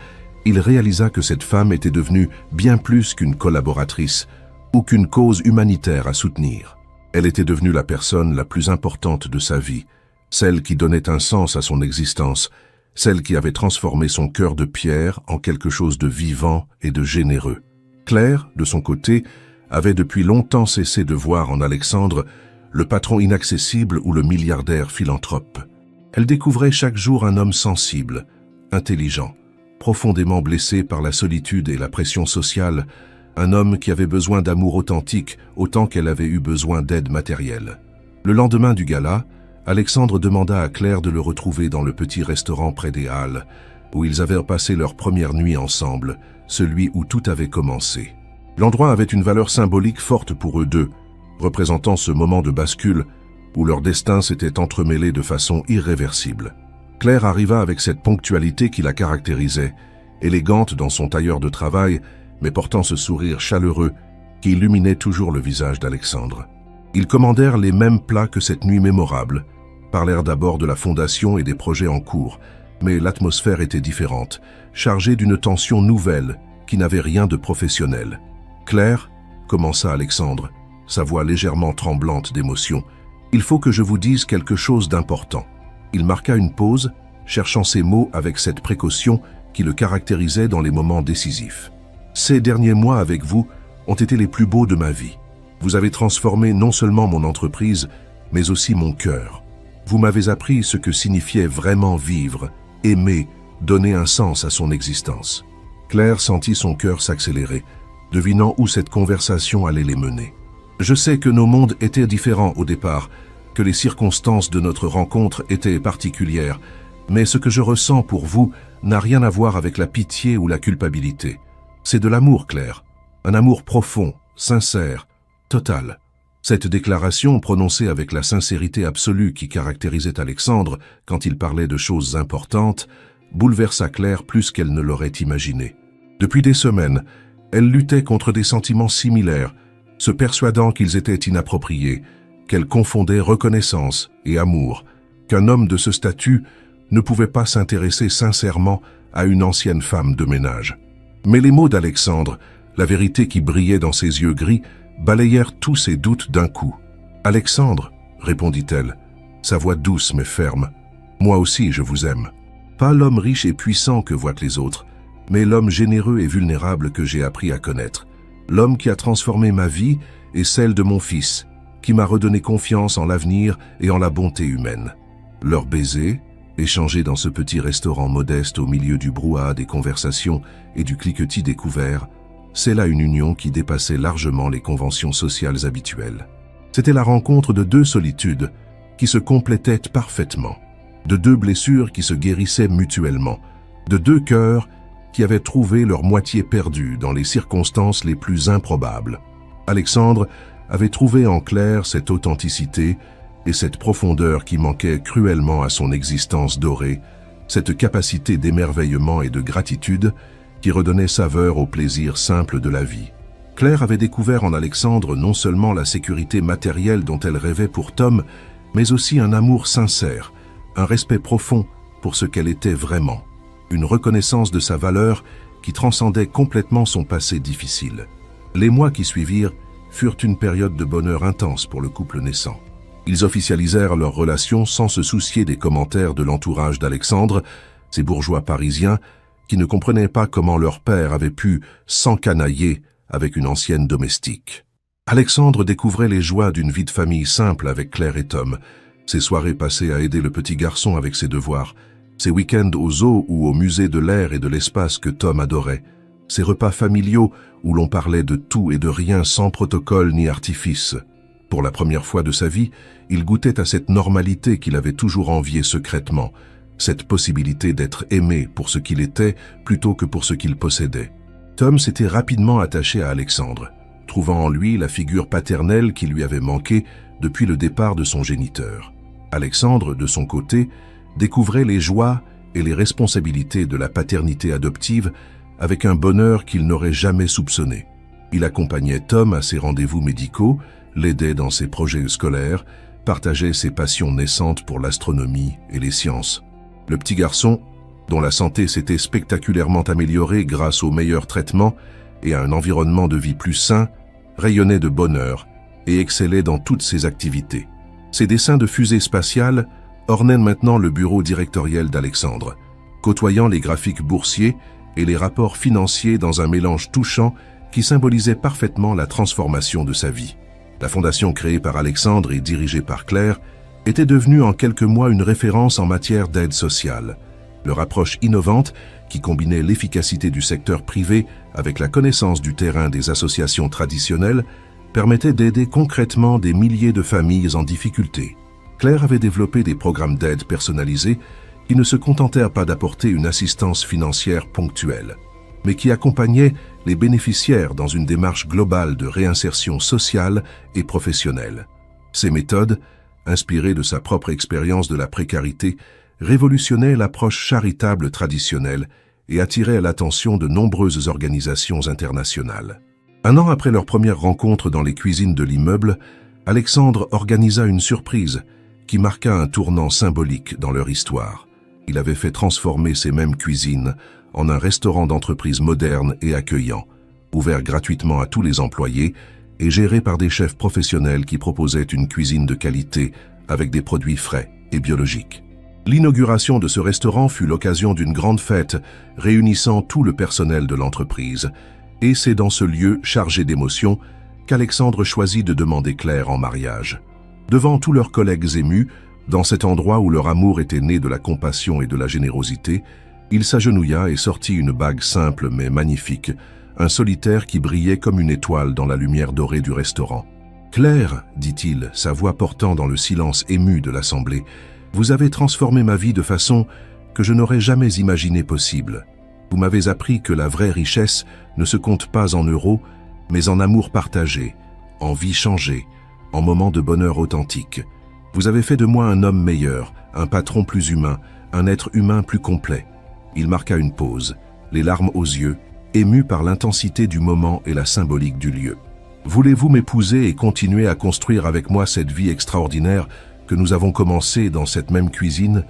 il réalisa que cette femme était devenue bien plus qu'une collaboratrice ou qu'une cause humanitaire à soutenir. Elle était devenue la personne la plus importante de sa vie, celle qui donnait un sens à son existence, celle qui avait transformé son cœur de pierre en quelque chose de vivant et de généreux. Claire, de son côté, avait depuis longtemps cessé de voir en Alexandre le patron inaccessible ou le milliardaire philanthrope. Elle découvrait chaque jour un homme sensible, intelligent, profondément blessé par la solitude et la pression sociale, un homme qui avait besoin d'amour authentique autant qu'elle avait eu besoin d'aide matérielle. Le lendemain du gala, Alexandre demanda à Claire de le retrouver dans le petit restaurant près des Halles, où ils avaient passé leur première nuit ensemble, celui où tout avait commencé. L'endroit avait une valeur symbolique forte pour eux deux, représentant ce moment de bascule où leur destin s'était entremêlé de façon irréversible. Claire arriva avec cette ponctualité qui la caractérisait, élégante dans son tailleur de travail, mais portant ce sourire chaleureux qui illuminait toujours le visage d'Alexandre. Ils commandèrent les mêmes plats que cette nuit mémorable, parlèrent d'abord de la fondation et des projets en cours, mais l'atmosphère était différente, chargée d'une tension nouvelle qui n'avait rien de professionnel. « Claire, commença Alexandre, sa voix légèrement tremblante d'émotion, il faut que je vous dise quelque chose d'important. » Il marqua une pause, cherchant ses mots avec cette précaution qui le caractérisait dans les moments décisifs. « Ces derniers mois avec vous ont été les plus beaux de ma vie. Vous avez transformé non seulement mon entreprise, mais aussi mon cœur. Vous m'avez appris ce que signifiait vraiment vivre, aimer, donner un sens à son existence. » Claire sentit son cœur s'accélérer, devinant où cette conversation allait les mener. « Je sais que nos mondes étaient différents au départ, que les circonstances de notre rencontre étaient particulières, mais ce que je ressens pour vous n'a rien à voir avec la pitié ou la culpabilité. C'est de l'amour, Claire, un amour profond, sincère, total. » Cette déclaration, prononcée avec la sincérité absolue qui caractérisait Alexandre quand il parlait de choses importantes, bouleversa Claire plus qu'elle ne l'aurait imaginé. Depuis des semaines, elle luttait contre des sentiments similaires, se persuadant qu'ils étaient inappropriés, qu'elle confondait reconnaissance et amour, qu'un homme de ce statut ne pouvait pas s'intéresser sincèrement à une ancienne femme de ménage. Mais les mots d'Alexandre La vérité qui brillait dans ses yeux gris balayèrent tous ses doutes d'un coup. « Alexandre, répondit-elle, sa voix douce mais ferme, moi aussi je vous aime. Pas l'homme riche et puissant que voient les autres, mais l'homme généreux et vulnérable que j'ai appris à connaître. L'homme qui a transformé ma vie et celle de mon fils, qui m'a redonné confiance en l'avenir et en la bonté humaine. » Leurs baisers, échangés dans ce petit restaurant modeste au milieu du brouhaha des conversations et du cliquetis des couverts, c'est là une union qui dépassait largement les conventions sociales habituelles. C'était la rencontre de deux solitudes qui se complétaient parfaitement, de deux blessures qui se guérissaient mutuellement, de deux cœurs qui avaient trouvé leur moitié perdue dans les circonstances les plus improbables. Alexandre avait trouvé en Claire cette authenticité et cette profondeur qui manquaient cruellement à son existence dorée, cette capacité d'émerveillement et de gratitude qui redonnait saveur au plaisir simple de la vie. Claire avait découvert en Alexandre non seulement la sécurité matérielle dont elle rêvait pour Tom, mais aussi un amour sincère, un respect profond pour ce qu'elle était vraiment, une reconnaissance de sa valeur qui transcendait complètement son passé difficile. Les mois qui suivirent furent une période de bonheur intense pour le couple naissant. Ils officialisèrent leur relation sans se soucier des commentaires de l'entourage d'Alexandre, ces bourgeois parisiens qui ne comprenaient pas comment leur père avait pu s'encanailler avec une ancienne domestique. Alexandre découvrait les joies d'une vie de famille simple avec Claire et Tom, ses soirées passées à aider le petit garçon avec ses devoirs, ses week-ends au zoo ou au musée de l'air et de l'espace que Tom adorait, ses repas familiaux où l'on parlait de tout et de rien sans protocole ni artifice. Pour la première fois de sa vie, il goûtait à cette normalité qu'il avait toujours enviée secrètement, cette possibilité d'être aimé pour ce qu'il était plutôt que pour ce qu'il possédait. Tom s'était rapidement attaché à Alexandre, trouvant en lui la figure paternelle qui lui avait manqué depuis le départ de son géniteur. Alexandre, de son côté, découvrait les joies et les responsabilités de la paternité adoptive avec un bonheur qu'il n'aurait jamais soupçonné. Il accompagnait Tom à ses rendez-vous médicaux, l'aidait dans ses projets scolaires, partageait ses passions naissantes pour l'astronomie et les sciences. Le petit garçon, dont la santé s'était spectaculairement améliorée grâce aux meilleurs traitements et à un environnement de vie plus sain, rayonnait de bonheur et excellait dans toutes ses activités. Ses dessins de fusées spatiales ornaient maintenant le bureau directoriel d'Alexandre, côtoyant les graphiques boursiers et les rapports financiers dans un mélange touchant qui symbolisait parfaitement la transformation de sa vie. La fondation créée par Alexandre et dirigée par Claire était devenue en quelques mois une référence en matière d'aide sociale. Leur approche innovante, qui combinait l'efficacité du secteur privé avec la connaissance du terrain des associations traditionnelles, permettait d'aider concrètement des milliers de familles en difficulté. Claire avait développé des programmes d'aide personnalisés qui ne se contentèrent pas d'apporter une assistance financière ponctuelle, mais qui accompagnaient les bénéficiaires dans une démarche globale de réinsertion sociale et professionnelle. Ces méthodes, inspirées de sa propre expérience de la précarité, révolutionnaient l'approche charitable traditionnelle et attiraient l'attention de nombreuses organisations internationales. Un an après leur première rencontre dans les cuisines de l'immeuble, Alexandre organisa une surprise qui marqua un tournant symbolique dans leur histoire. Il avait fait transformer ces mêmes cuisines en un restaurant d'entreprise moderne et accueillant, ouvert gratuitement à tous les employés et géré par des chefs professionnels qui proposaient une cuisine de qualité avec des produits frais et biologiques. L'inauguration de ce restaurant fut l'occasion d'une grande fête réunissant tout le personnel de l'entreprise, et c'est dans ce lieu chargé d'émotions qu'Alexandre choisit de demander Claire en mariage. Devant tous leurs collègues émus, dans cet endroit où leur amour était né de la compassion et de la générosité, il s'agenouilla et sortit une bague simple mais magnifique, un solitaire qui brillait comme une étoile dans la lumière dorée du restaurant. « Claire, dit-il, sa voix portant dans le silence ému de l'assemblée, vous avez transformé ma vie de façon que je n'aurais jamais imaginé possible. Vous m'avez appris que la vraie richesse ne se compte pas en euros, mais en amour partagé, en vie changée, en moments de bonheur authentique. Vous avez fait de moi un homme meilleur, un patron plus humain, un être humain plus complet. » Il marqua une pause, les larmes aux yeux, ému par l'intensité du moment et la symbolique du lieu. « Voulez-vous m'épouser et continuer à construire avec moi cette vie extraordinaire que nous avons commencée dans cette même cuisine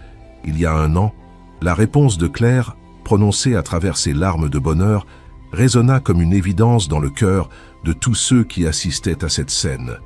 il y a un an ?» La réponse de Claire, prononcée à travers ses larmes de bonheur, résonna comme une évidence dans le cœur de tous ceux qui assistaient à cette scène.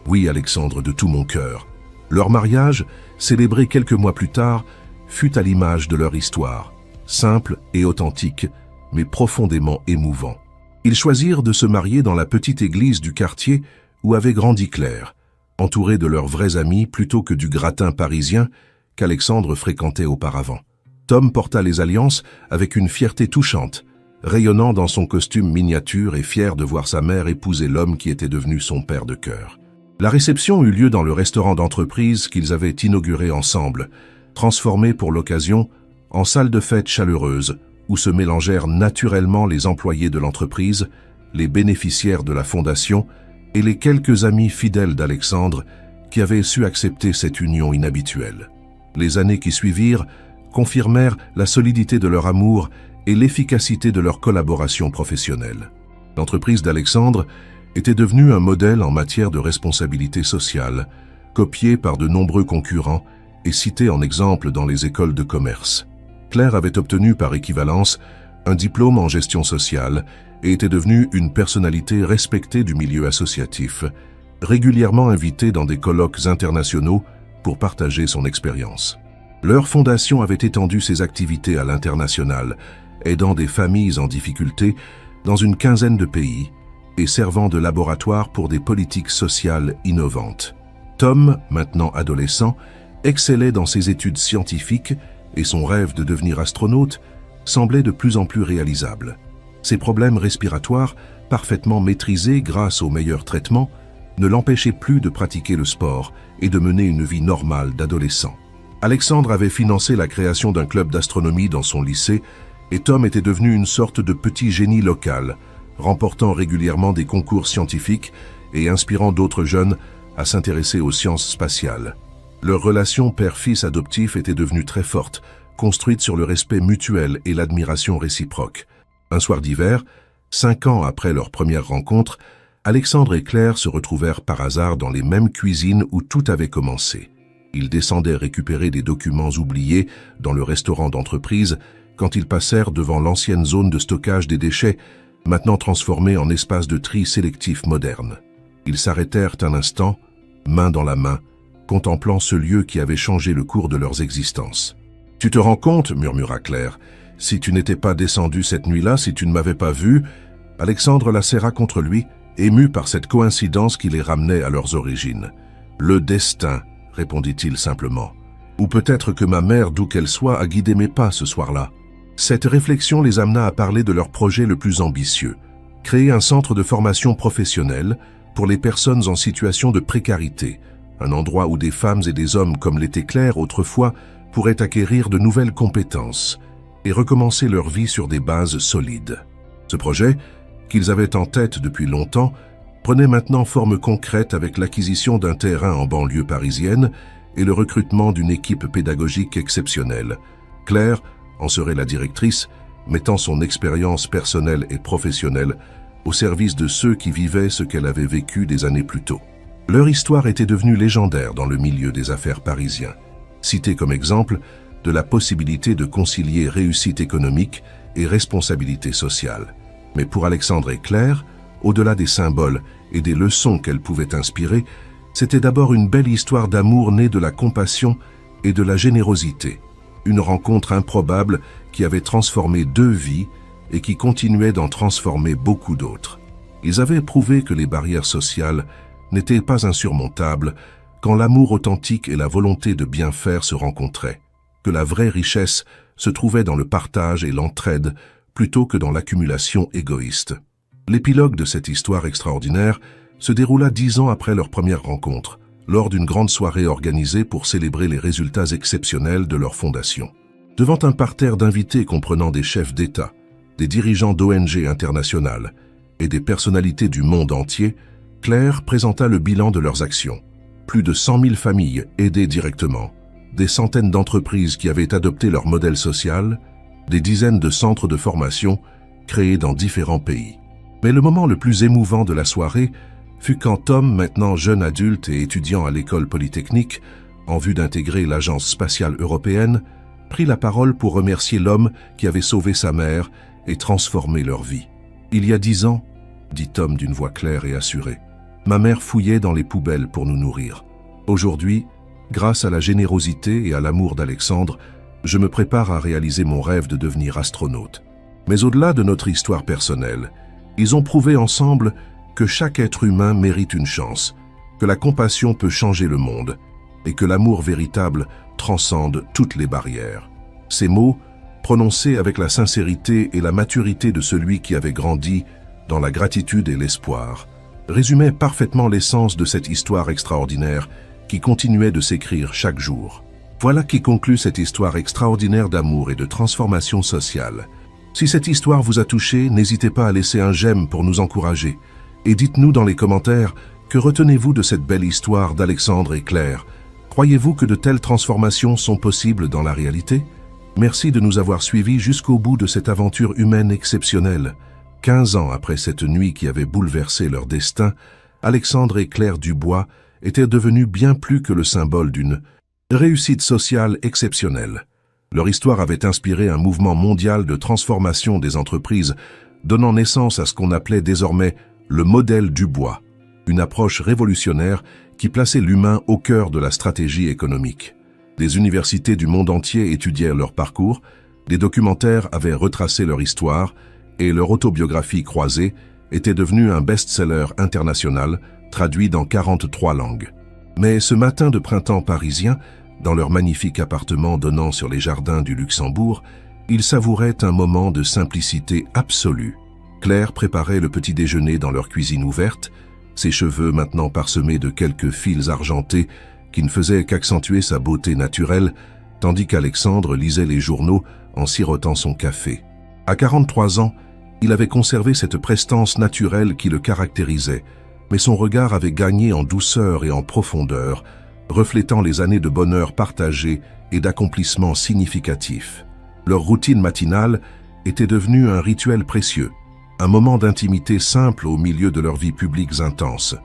Oui, Alexandre, de tout mon cœur. Leur mariage, célébré quelques mois plus tard, fut à l'image de leur histoire, simple et authentique, mais profondément émouvant. Ils choisirent de se marier dans la petite église du quartier où avait grandi Claire, entourés de leurs vrais amis plutôt que du gratin parisien qu'Alexandre fréquentait auparavant. Tom porta les alliances avec une fierté touchante, rayonnant dans son costume miniature et fier de voir sa mère épouser l'homme qui était devenu son père de cœur. La réception eut lieu dans le restaurant d'entreprise qu'ils avaient inauguré ensemble, transformé pour l'occasion en salle de fête chaleureuse où se mélangèrent naturellement les employés de l'entreprise, les bénéficiaires de la fondation et les quelques amis fidèles d'Alexandre qui avaient su accepter cette union inhabituelle. Les années qui suivirent confirmèrent la solidité de leur amour et l'efficacité de leur collaboration professionnelle. L'entreprise d'Alexandre était devenue un modèle en matière de responsabilité sociale, copié par de nombreux concurrents et cité en exemple dans les écoles de commerce. Claire avait obtenu par équivalence un diplôme en gestion sociale et était devenue une personnalité respectée du milieu associatif, régulièrement invitée dans des colloques internationaux pour partager son expérience. Leur fondation avait étendu ses activités à l'international, aidant des familles en difficulté dans une quinzaine de pays et servant de laboratoire pour des politiques sociales innovantes. Tom, maintenant adolescent, excellait dans ses études scientifiques et son rêve de devenir astronaute semblait de plus en plus réalisable. Ses problèmes respiratoires, parfaitement maîtrisés grâce aux meilleurs traitements, ne l'empêchaient plus de pratiquer le sport et de mener une vie normale d'adolescent. Alexandre avait financé la création d'un club d'astronomie dans son lycée et Tom était devenu une sorte de petit génie local, remportant régulièrement des concours scientifiques et inspirant d'autres jeunes à s'intéresser aux sciences spatiales. Leur relation père-fils adoptif était devenue très forte, construite sur le respect mutuel et l'admiration réciproque. Un soir d'hiver, 5 ans après leur première rencontre, Alexandre et Claire se retrouvèrent par hasard dans les mêmes cuisines où tout avait commencé. Ils descendaient récupérer des documents oubliés dans le restaurant d'entreprise quand ils passèrent devant l'ancienne zone de stockage des déchets, maintenant transformée en espace de tri sélectif moderne. Ils s'arrêtèrent un instant, main dans la main, contemplant ce lieu qui avait changé le cours de leurs existences. « Tu te rends compte, murmura Claire, si tu n'étais pas descendu cette nuit-là, si tu ne m'avais pas vu… » Alexandre la serra contre lui, ému par cette coïncidence qui les ramenait à leurs origines. « Le destin », répondit-il simplement. « Ou peut-être que ma mère, d'où qu'elle soit, a guidé mes pas ce soir-là. » Cette réflexion les amena à parler de leur projet le plus ambitieux, créer un centre de formation professionnelle pour les personnes en situation de précarité, un endroit où des femmes et des hommes comme l'était Claire autrefois pourraient acquérir de nouvelles compétences et recommencer leur vie sur des bases solides. Ce projet, qu'ils avaient en tête depuis longtemps, prenait maintenant forme concrète avec l'acquisition d'un terrain en banlieue parisienne et le recrutement d'une équipe pédagogique exceptionnelle. Claire en serait la directrice, mettant son expérience personnelle et professionnelle au service de ceux qui vivaient ce qu'elle avait vécu des années plus tôt. Leur histoire était devenue légendaire dans le milieu des affaires parisien, citée comme exemple de la possibilité de concilier réussite économique et responsabilité sociale. Mais pour Alexandre et Claire, au-delà des symboles et des leçons qu'elles pouvaient inspirer, c'était d'abord une belle histoire d'amour née de la compassion et de la générosité. Une rencontre improbable qui avait transformé 2 vies et qui continuait d'en transformer beaucoup d'autres. Ils avaient prouvé que les barrières sociales n'étaient pas insurmontables quand l'amour authentique et la volonté de bien faire se rencontraient, que la vraie richesse se trouvait dans le partage et l'entraide plutôt que dans l'accumulation égoïste. L'épilogue de cette histoire extraordinaire se déroula 10 ans après leur première rencontre, lors d'une grande soirée organisée pour célébrer les résultats exceptionnels de leur fondation. Devant un parterre d'invités comprenant des chefs d'État, des dirigeants d'ONG internationales et des personnalités du monde entier, Claire présenta le bilan de leurs actions. Plus de 100 000 familles aidées directement, des centaines d'entreprises qui avaient adopté leur modèle social, des dizaines de centres de formation créés dans différents pays. Mais le moment le plus émouvant de la soirée fut quand Tom, maintenant jeune adulte et étudiant à l'école polytechnique, en vue d'intégrer l'Agence spatiale européenne, prit la parole pour remercier l'homme qui avait sauvé sa mère et transformé leur vie. Il y a 10 ans, dit Tom d'une voix claire et assurée, ma mère fouillait dans les poubelles pour nous nourrir. Aujourd'hui, grâce à la générosité et à l'amour d'Alexandre, je me prépare à réaliser mon rêve de devenir astronaute. Mais au-delà de notre histoire personnelle, ils ont prouvé ensemble que chaque être humain mérite une chance, que la compassion peut changer le monde et que l'amour véritable transcende toutes les barrières. Ces mots, prononcés avec la sincérité et la maturité de celui qui avait grandi dans la gratitude et l'espoir, résumaient parfaitement l'essence de cette histoire extraordinaire qui continuait de s'écrire chaque jour. Voilà qui conclut cette histoire extraordinaire d'amour et de transformation sociale. Si cette histoire vous a touché, n'hésitez pas à laisser un j'aime pour nous encourager. Et dites-nous dans les commentaires, que retenez-vous de cette belle histoire d'Alexandre et Claire? Croyez-vous que de telles transformations sont possibles dans la réalité? Merci de nous avoir suivis jusqu'au bout de cette aventure humaine exceptionnelle. 15 ans après cette nuit qui avait bouleversé leur destin, Alexandre et Claire Dubois étaient devenus bien plus que le symbole d'une réussite sociale exceptionnelle. Leur histoire avait inspiré un mouvement mondial de transformation des entreprises, donnant naissance à ce qu'on appelait désormais le modèle Dubois, une approche révolutionnaire qui plaçait l'humain au cœur de la stratégie économique. Des universités du monde entier étudièrent leur parcours, des documentaires avaient retracé leur histoire et leur autobiographie croisée était devenue un best-seller international traduit dans 43 langues. Mais ce matin de printemps parisien, dans leur magnifique appartement donnant sur les jardins du Luxembourg, ils savouraient un moment de simplicité absolue. Claire préparait le petit déjeuner dans leur cuisine ouverte, ses cheveux maintenant parsemés de quelques fils argentés qui ne faisaient qu'accentuer sa beauté naturelle, tandis qu'Alexandre lisait les journaux en sirotant son café. À 43 ans, il avait conservé cette prestance naturelle qui le caractérisait, mais son regard avait gagné en douceur et en profondeur, reflétant les années de bonheur partagé et d'accomplissement significatif. Leur routine matinale était devenue un rituel précieux, un moment d'intimité simple au milieu de leurs vies publiques intenses.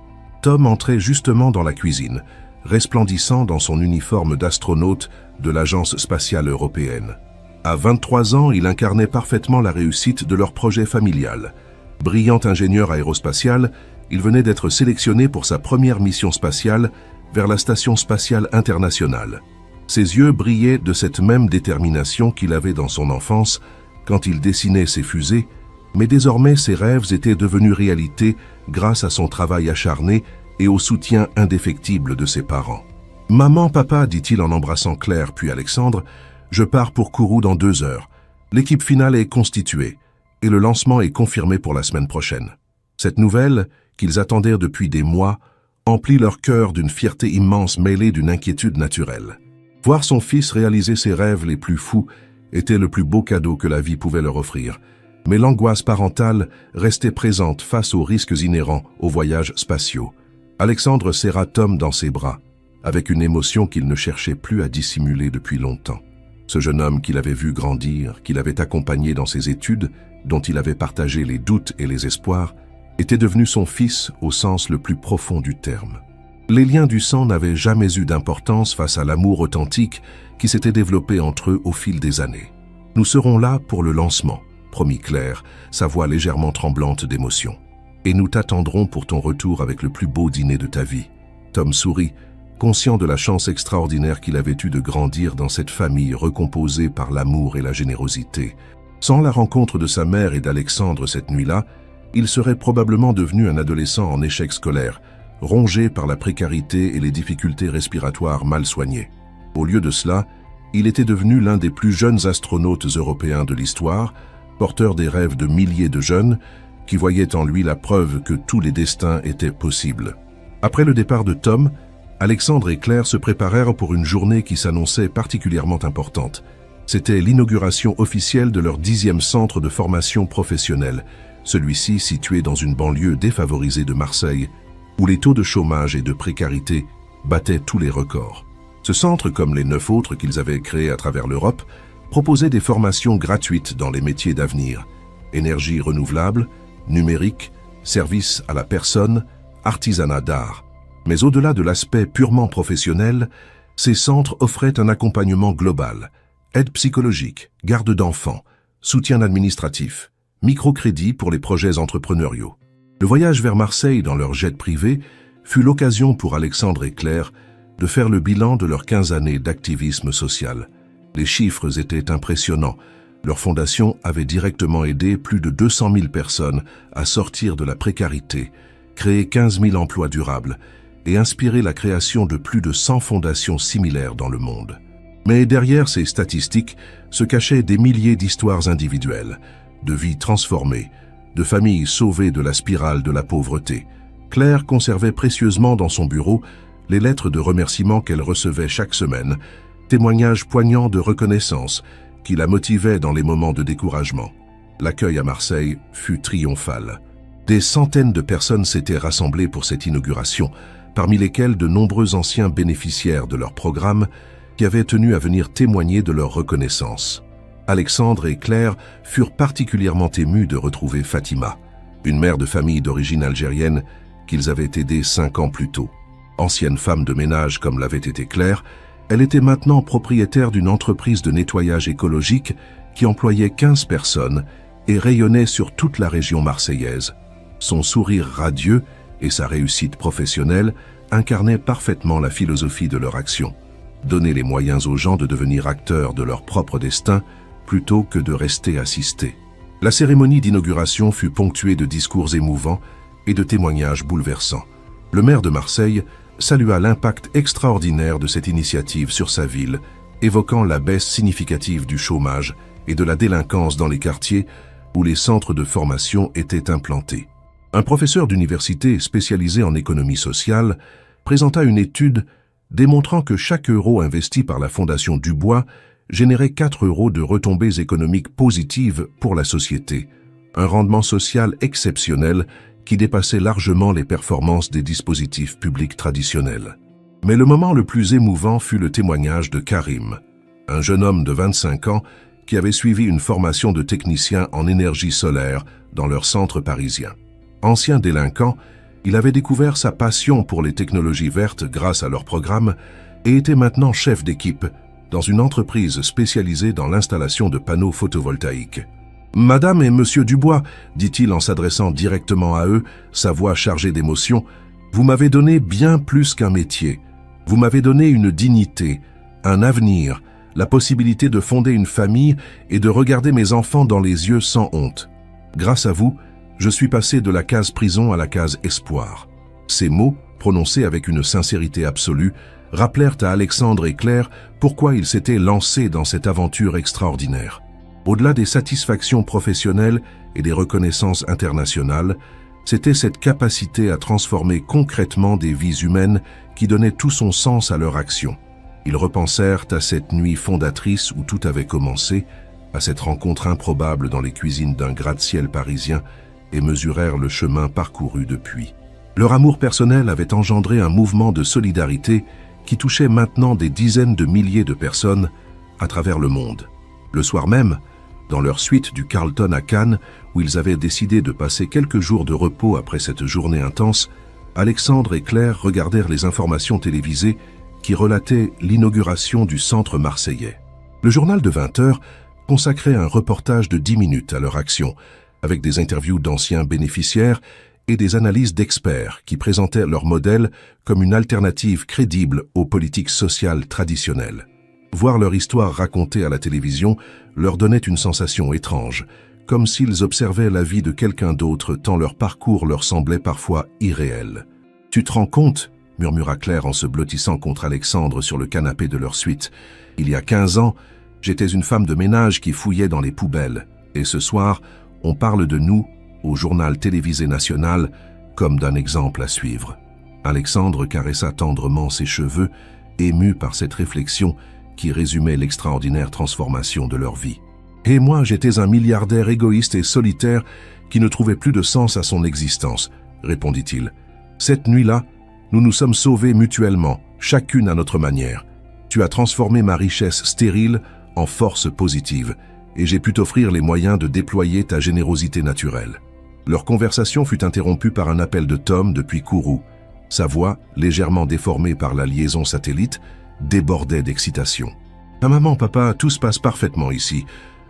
Tom entrait justement dans la cuisine, resplendissant dans son uniforme d'astronaute de l'Agence spatiale européenne. À 23 ans, il incarnait parfaitement la réussite de leur projet familial. Brillant ingénieur aérospatial, il venait d'être sélectionné pour sa première mission spatiale vers la Station spatiale internationale. Ses yeux brillaient de cette même détermination qu'il avait dans son enfance quand il dessinait ses fusées, mais désormais ses rêves étaient devenus réalité grâce à son travail acharné et au soutien indéfectible de ses parents. « Maman, papa, dit-il en embrassant Claire puis Alexandre, je pars pour Kourou dans 2 heures. L'équipe finale est constituée et le lancement est confirmé pour la semaine prochaine. » Cette nouvelle, qu'ils attendaient depuis des mois, emplit leur cœur d'une fierté immense mêlée d'une inquiétude naturelle. Voir son fils réaliser ses rêves les plus fous était le plus beau cadeau que la vie pouvait leur offrir, mais l'angoisse parentale restait présente face aux risques inhérents aux voyages spatiaux. Alexandre serra Tom dans ses bras, avec une émotion qu'il ne cherchait plus à dissimuler depuis longtemps. Ce jeune homme qu'il avait vu grandir, qu'il avait accompagné dans ses études, dont il avait partagé les doutes et les espoirs, était devenu son fils au sens le plus profond du terme. Les liens du sang n'avaient jamais eu d'importance face à l'amour authentique qui s'était développé entre eux au fil des années. « Nous serons là pour le lancement », promit Claire, sa voix légèrement tremblante d'émotion. « Et nous t'attendrons pour ton retour avec le plus beau dîner de ta vie. » Tom sourit, conscient de la chance extraordinaire qu'il avait eue de grandir dans cette famille recomposée par l'amour et la générosité. Sans la rencontre de sa mère et d'Alexandre cette nuit-là, il serait probablement devenu un adolescent en échec scolaire, rongé par la précarité et les difficultés respiratoires mal soignées. Au lieu de cela, il était devenu l'un des plus jeunes astronautes européens de l'histoire, porteur des rêves de milliers de jeunes, qui voyaient en lui la preuve que tous les destins étaient possibles. Après le départ de Tom, Alexandre et Claire se préparèrent pour une journée qui s'annonçait particulièrement importante. C'était l'inauguration officielle de leur 10e centre de formation professionnelle, celui-ci situé dans une banlieue défavorisée de Marseille, où les taux de chômage et de précarité battaient tous les records. Ce centre, comme les 9 autres qu'ils avaient créés à travers l'Europe, proposait des formations gratuites dans les métiers d'avenir: énergie renouvelable, numérique, service à la personne, artisanat d'art. Mais au-delà de l'aspect purement professionnel, ces centres offraient un accompagnement global: aide psychologique, garde d'enfants, soutien administratif, microcrédit pour les projets entrepreneuriaux. Le voyage vers Marseille dans leur jet privé fut l'occasion pour Alexandre et Claire de faire le bilan de leurs 15 années d'activisme social. Les chiffres étaient impressionnants. Leur fondation avait directement aidé plus de 200 000 personnes à sortir de la précarité, créé 15 000 emplois durables et inspiré la création de plus de 100 fondations similaires dans le monde. Mais derrière ces statistiques se cachaient des milliers d'histoires individuelles, de vies transformées, de familles sauvées de la spirale de la pauvreté. Claire conservait précieusement dans son bureau les lettres de remerciement qu'elle recevait chaque semaine, témoignages poignants de reconnaissance qui la motivaient dans les moments de découragement. L'accueil à Marseille fut triomphal. Des centaines de personnes s'étaient rassemblées pour cette inauguration, parmi lesquelles de nombreux anciens bénéficiaires de leur programme qui avaient tenu à venir témoigner de leur reconnaissance. Alexandre et Claire furent particulièrement émus de retrouver Fatima, une mère de famille d'origine algérienne qu'ils avaient aidée 5 ans plus tôt. Ancienne femme de ménage comme l'avait été Claire, elle était maintenant propriétaire d'une entreprise de nettoyage écologique qui employait 15 personnes et rayonnait sur toute la région marseillaise. Son sourire radieux et sa réussite professionnelle incarnaient parfaitement la philosophie de leur action. Donner les moyens aux gens de devenir acteurs de leur propre destin plutôt que de rester assistés. La cérémonie d'inauguration fut ponctuée de discours émouvants et de témoignages bouleversants. Le maire de Marseille salua l'impact extraordinaire de cette initiative sur sa ville, évoquant la baisse significative du chômage et de la délinquance dans les quartiers où les centres de formation étaient implantés. Un professeur d'université spécialisé en économie sociale présenta une étude démontrant que chaque euro investi par la Fondation Dubois générait 4 euros de retombées économiques positives pour la société, un rendement social exceptionnel qui dépassait largement les performances des dispositifs publics traditionnels. Mais le moment le plus émouvant fut le témoignage de Karim, un jeune homme de 25 ans qui avait suivi une formation de technicien en énergie solaire dans leur centre parisien. Ancien délinquant, il avait découvert sa passion pour les technologies vertes grâce à leur programme et était maintenant chef d'équipe dans une entreprise spécialisée dans l'installation de panneaux photovoltaïques. « Madame et Monsieur Dubois, dit-il en s'adressant directement à eux, sa voix chargée d'émotion, vous m'avez donné bien plus qu'un métier. Vous m'avez donné une dignité, un avenir, la possibilité de fonder une famille et de regarder mes enfants dans les yeux sans honte. Grâce à vous, je suis passé de la case prison à la case espoir. » Ces mots, prononcés avec une sincérité absolue, rappelèrent à Alexandre et Claire pourquoi ils s'étaient lancés dans cette aventure extraordinaire. Au-delà des satisfactions professionnelles et des reconnaissances internationales, c'était cette capacité à transformer concrètement des vies humaines qui donnait tout son sens à leur action. Ils repensèrent à cette nuit fondatrice où tout avait commencé, à cette rencontre improbable dans les cuisines d'un gratte-ciel parisien et mesurèrent le chemin parcouru depuis. Leur amour personnel avait engendré un mouvement de solidarité qui touchait maintenant des dizaines de milliers de personnes à travers le monde. Le soir même, dans leur suite du Carlton à Cannes, où ils avaient décidé de passer quelques jours de repos après cette journée intense, Alexandre et Claire regardèrent les informations télévisées qui relataient l'inauguration du centre marseillais. Le journal de 20 heures consacrait un reportage de 10 minutes à leur action, avec des interviews d'anciens bénéficiaires et des analyses d'experts qui présentaient leur modèle comme une alternative crédible aux politiques sociales traditionnelles. Voir leur histoire racontée à la télévision leur donnait une sensation étrange, comme s'ils observaient la vie de quelqu'un d'autre tant leur parcours leur semblait parfois irréel. « Tu te rends compte ?» murmura Claire en se blottissant contre Alexandre sur le canapé de leur suite. « Il y a 15 ans, j'étais une femme de ménage qui fouillait dans les poubelles. Et ce soir, on parle de nous, au journal télévisé national, comme d'un exemple à suivre. » Alexandre caressa tendrement ses cheveux, ému par cette réflexion qui résumait l'extraordinaire transformation de leur vie. « Et moi, j'étais un milliardaire égoïste et solitaire qui ne trouvait plus de sens à son existence, » répondit-il. « Cette nuit-là, nous nous sommes sauvés mutuellement, chacune à notre manière. Tu as transformé ma richesse stérile en force positive, et j'ai pu t'offrir les moyens de déployer ta générosité naturelle. » Leur conversation fut interrompue par un appel de Tom depuis Kourou. Sa voix, légèrement déformée par la liaison satellite, débordait d'excitation. « Ah maman, papa, tout se passe parfaitement ici.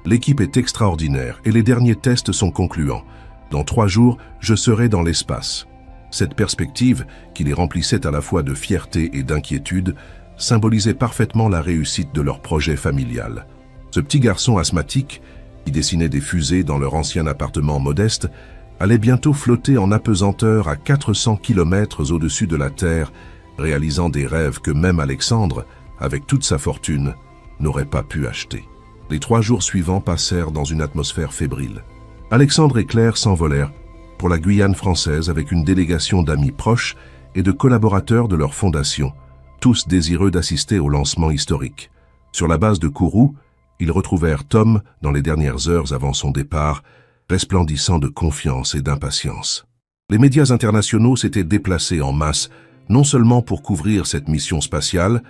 L'équipe est extraordinaire et les derniers tests sont concluants. Dans 3 jours, je serai dans l'espace. Cette perspective, qui les remplissait à la fois de fierté et d'inquiétude, symbolisait parfaitement la réussite de leur projet familial. Ce petit garçon asthmatique, qui dessinait des fusées dans leur ancien appartement modeste, allait bientôt flotter en apesanteur à 400 km au-dessus de la Terre, réalisant des rêves que même Alexandre, avec toute sa fortune, n'aurait pas pu acheter. Les 3 jours suivants passèrent dans une atmosphère fébrile. Alexandre et Claire s'envolèrent pour la Guyane française avec une délégation d'amis proches et de collaborateurs de leur fondation, tous désireux d'assister au lancement historique. Sur la base de Kourou, ils retrouvèrent Tom dans les dernières heures avant son départ, resplendissant de confiance et d'impatience. Les médias internationaux s'étaient déplacés en masse, non seulement pour couvrir cette mission spatiale,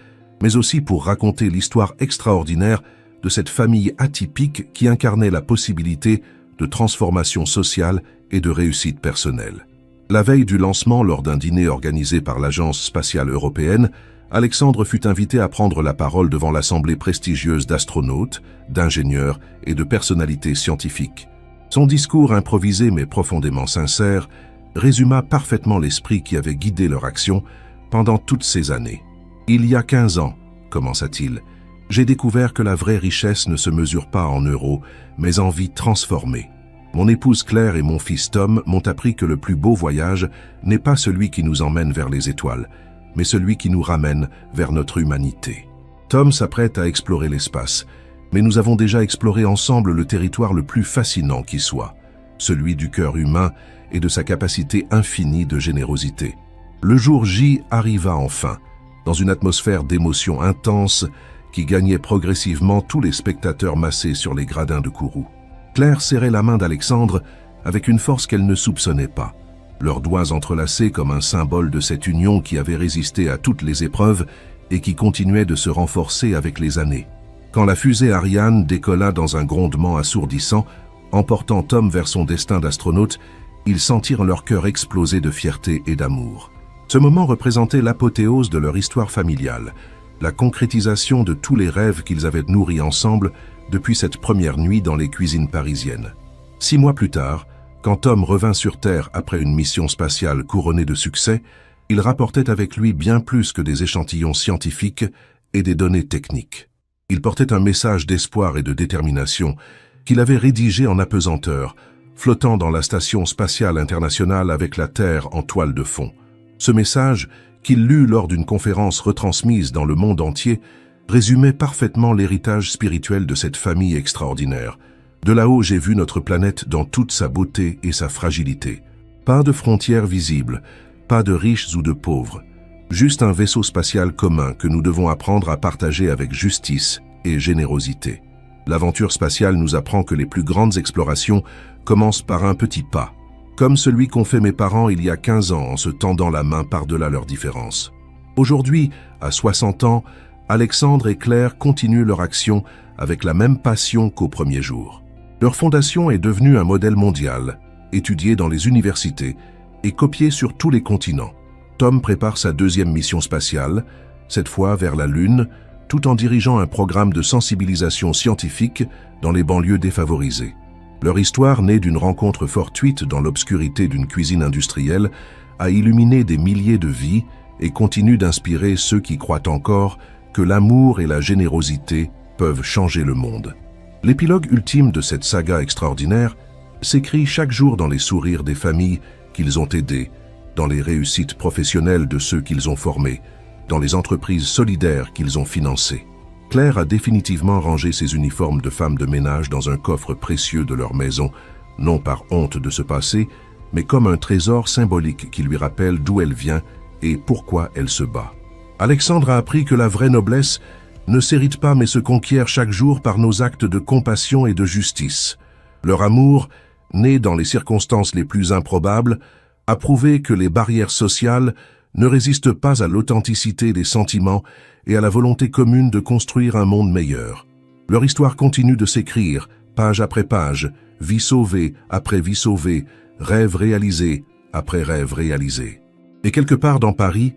mais aussi pour raconter l'histoire extraordinaire de cette famille atypique qui incarnait la possibilité de transformation sociale et de réussite personnelle. La veille du lancement, lors d'un dîner organisé par l'Agence spatiale européenne, Alexandre fut invité à prendre la parole devant l'assemblée prestigieuse d'astronautes, d'ingénieurs et de personnalités scientifiques. Son discours improvisé mais profondément sincère résuma parfaitement l'esprit qui avait guidé leur action pendant toutes ces années. « Il y a 15 ans, commença-t-il, j'ai découvert que la vraie richesse ne se mesure pas en euros, mais en vies transformées. Mon épouse Claire et mon fils Tom m'ont appris que le plus beau voyage n'est pas celui qui nous emmène vers les étoiles, mais celui qui nous ramène vers notre humanité. Tom s'apprête à explorer l'espace, mais nous avons déjà exploré ensemble le territoire le plus fascinant qui soit, celui du cœur humain et de sa capacité infinie de générosité. Le jour J arriva enfin, dans une atmosphère d'émotion intense qui gagnait progressivement tous les spectateurs massés sur les gradins de Kourou. Claire serrait la main d'Alexandre avec une force qu'elle ne soupçonnait pas, leurs doigts entrelacés comme un symbole de cette union qui avait résisté à toutes les épreuves et qui continuait de se renforcer avec les années. Quand la fusée Ariane décolla dans un grondement assourdissant, emportant Tom vers son destin d'astronaute, ils sentirent leur cœur exploser de fierté et d'amour. Ce moment représentait l'apothéose de leur histoire familiale, la concrétisation de tous les rêves qu'ils avaient nourris ensemble depuis cette première nuit dans les cuisines parisiennes. 6 mois plus tard, quand Tom revint sur Terre après une mission spatiale couronnée de succès, il rapportait avec lui bien plus que des échantillons scientifiques et des données techniques. Il portait un message d'espoir et de détermination qu'il avait rédigé en apesanteur, flottant dans la station spatiale internationale avec la Terre en toile de fond. Ce message, qu'il lut lors d'une conférence retransmise dans le monde entier, résumait parfaitement l'héritage spirituel de cette famille extraordinaire. De là-haut, j'ai vu notre planète dans toute sa beauté et sa fragilité. Pas de frontières visibles, pas de riches ou de pauvres. Juste un vaisseau spatial commun que nous devons apprendre à partager avec justice et générosité. L'aventure spatiale nous apprend que les plus grandes explorations commencent par un petit pas, comme celui qu'ont fait mes parents il y a 15 ans en se tendant la main par-delà leurs différences. Aujourd'hui, à 60 ans, Alexandre et Claire continuent leur action avec la même passion qu'au premier jour. Leur fondation est devenue un modèle mondial, étudié dans les universités et copié sur tous les continents. Tom prépare sa 2e mission spatiale, cette fois vers la Lune, tout en dirigeant un programme de sensibilisation scientifique dans les banlieues défavorisées. Leur histoire, née d'une rencontre fortuite dans l'obscurité d'une cuisine industrielle, a illuminé des milliers de vies et continue d'inspirer ceux qui croient encore que l'amour et la générosité peuvent changer le monde. L'épilogue ultime de cette saga extraordinaire s'écrit chaque jour dans les sourires des familles qu'ils ont aidées, dans les réussites professionnelles de ceux qu'ils ont formés, dans les entreprises solidaires qu'ils ont financées. Claire a définitivement rangé ses uniformes de femme de ménage dans un coffre précieux de leur maison, non par honte de ce passé, mais comme un trésor symbolique qui lui rappelle d'où elle vient et pourquoi elle se bat. Alexandre a appris que la vraie noblesse ne s'hérite pas mais se conquiert chaque jour par nos actes de compassion et de justice. Leur amour, né dans les circonstances les plus improbables, a prouvé que les barrières sociales ne résistent pas à l'authenticité des sentiments et à la volonté commune de construire un monde meilleur. Leur histoire continue de s'écrire, page après page, vie sauvée après vie sauvée, rêve réalisé après rêve réalisé. Et quelque part dans Paris,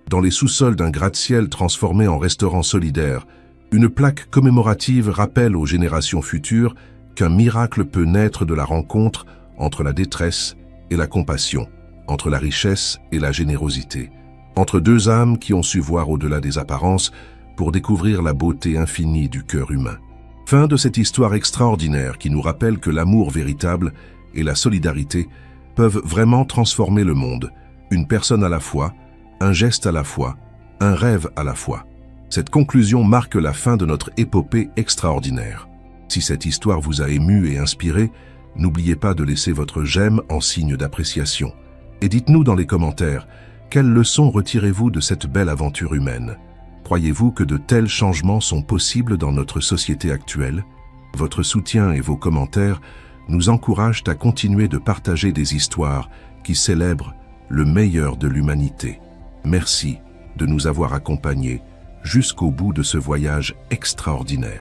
dans les sous-sols d'un gratte-ciel transformé en restaurant solidaire, Une plaque commémorative rappelle aux générations futures qu'un miracle peut naître de la rencontre entre la détresse et la compassion, entre la richesse et la générosité, entre deux âmes qui ont su voir au-delà des apparences pour découvrir la beauté infinie du cœur humain. Fin de cette histoire extraordinaire qui nous rappelle que l'amour véritable et la solidarité peuvent vraiment transformer le monde, une personne à la fois, un geste à la fois, un rêve à la fois. Cette conclusion marque la fin de notre épopée extraordinaire. Si cette histoire vous a ému et inspiré, n'oubliez pas de laisser votre j'aime en signe d'appréciation. Et dites-nous dans les commentaires, quelles leçons retirez-vous de cette belle aventure humaine? Croyez-vous que de tels changements sont possibles dans notre société actuelle? Votre soutien et vos commentaires nous encouragent à continuer de partager des histoires qui célèbrent le meilleur de l'humanité. Merci de nous avoir accompagnés jusqu'au bout de ce voyage extraordinaire.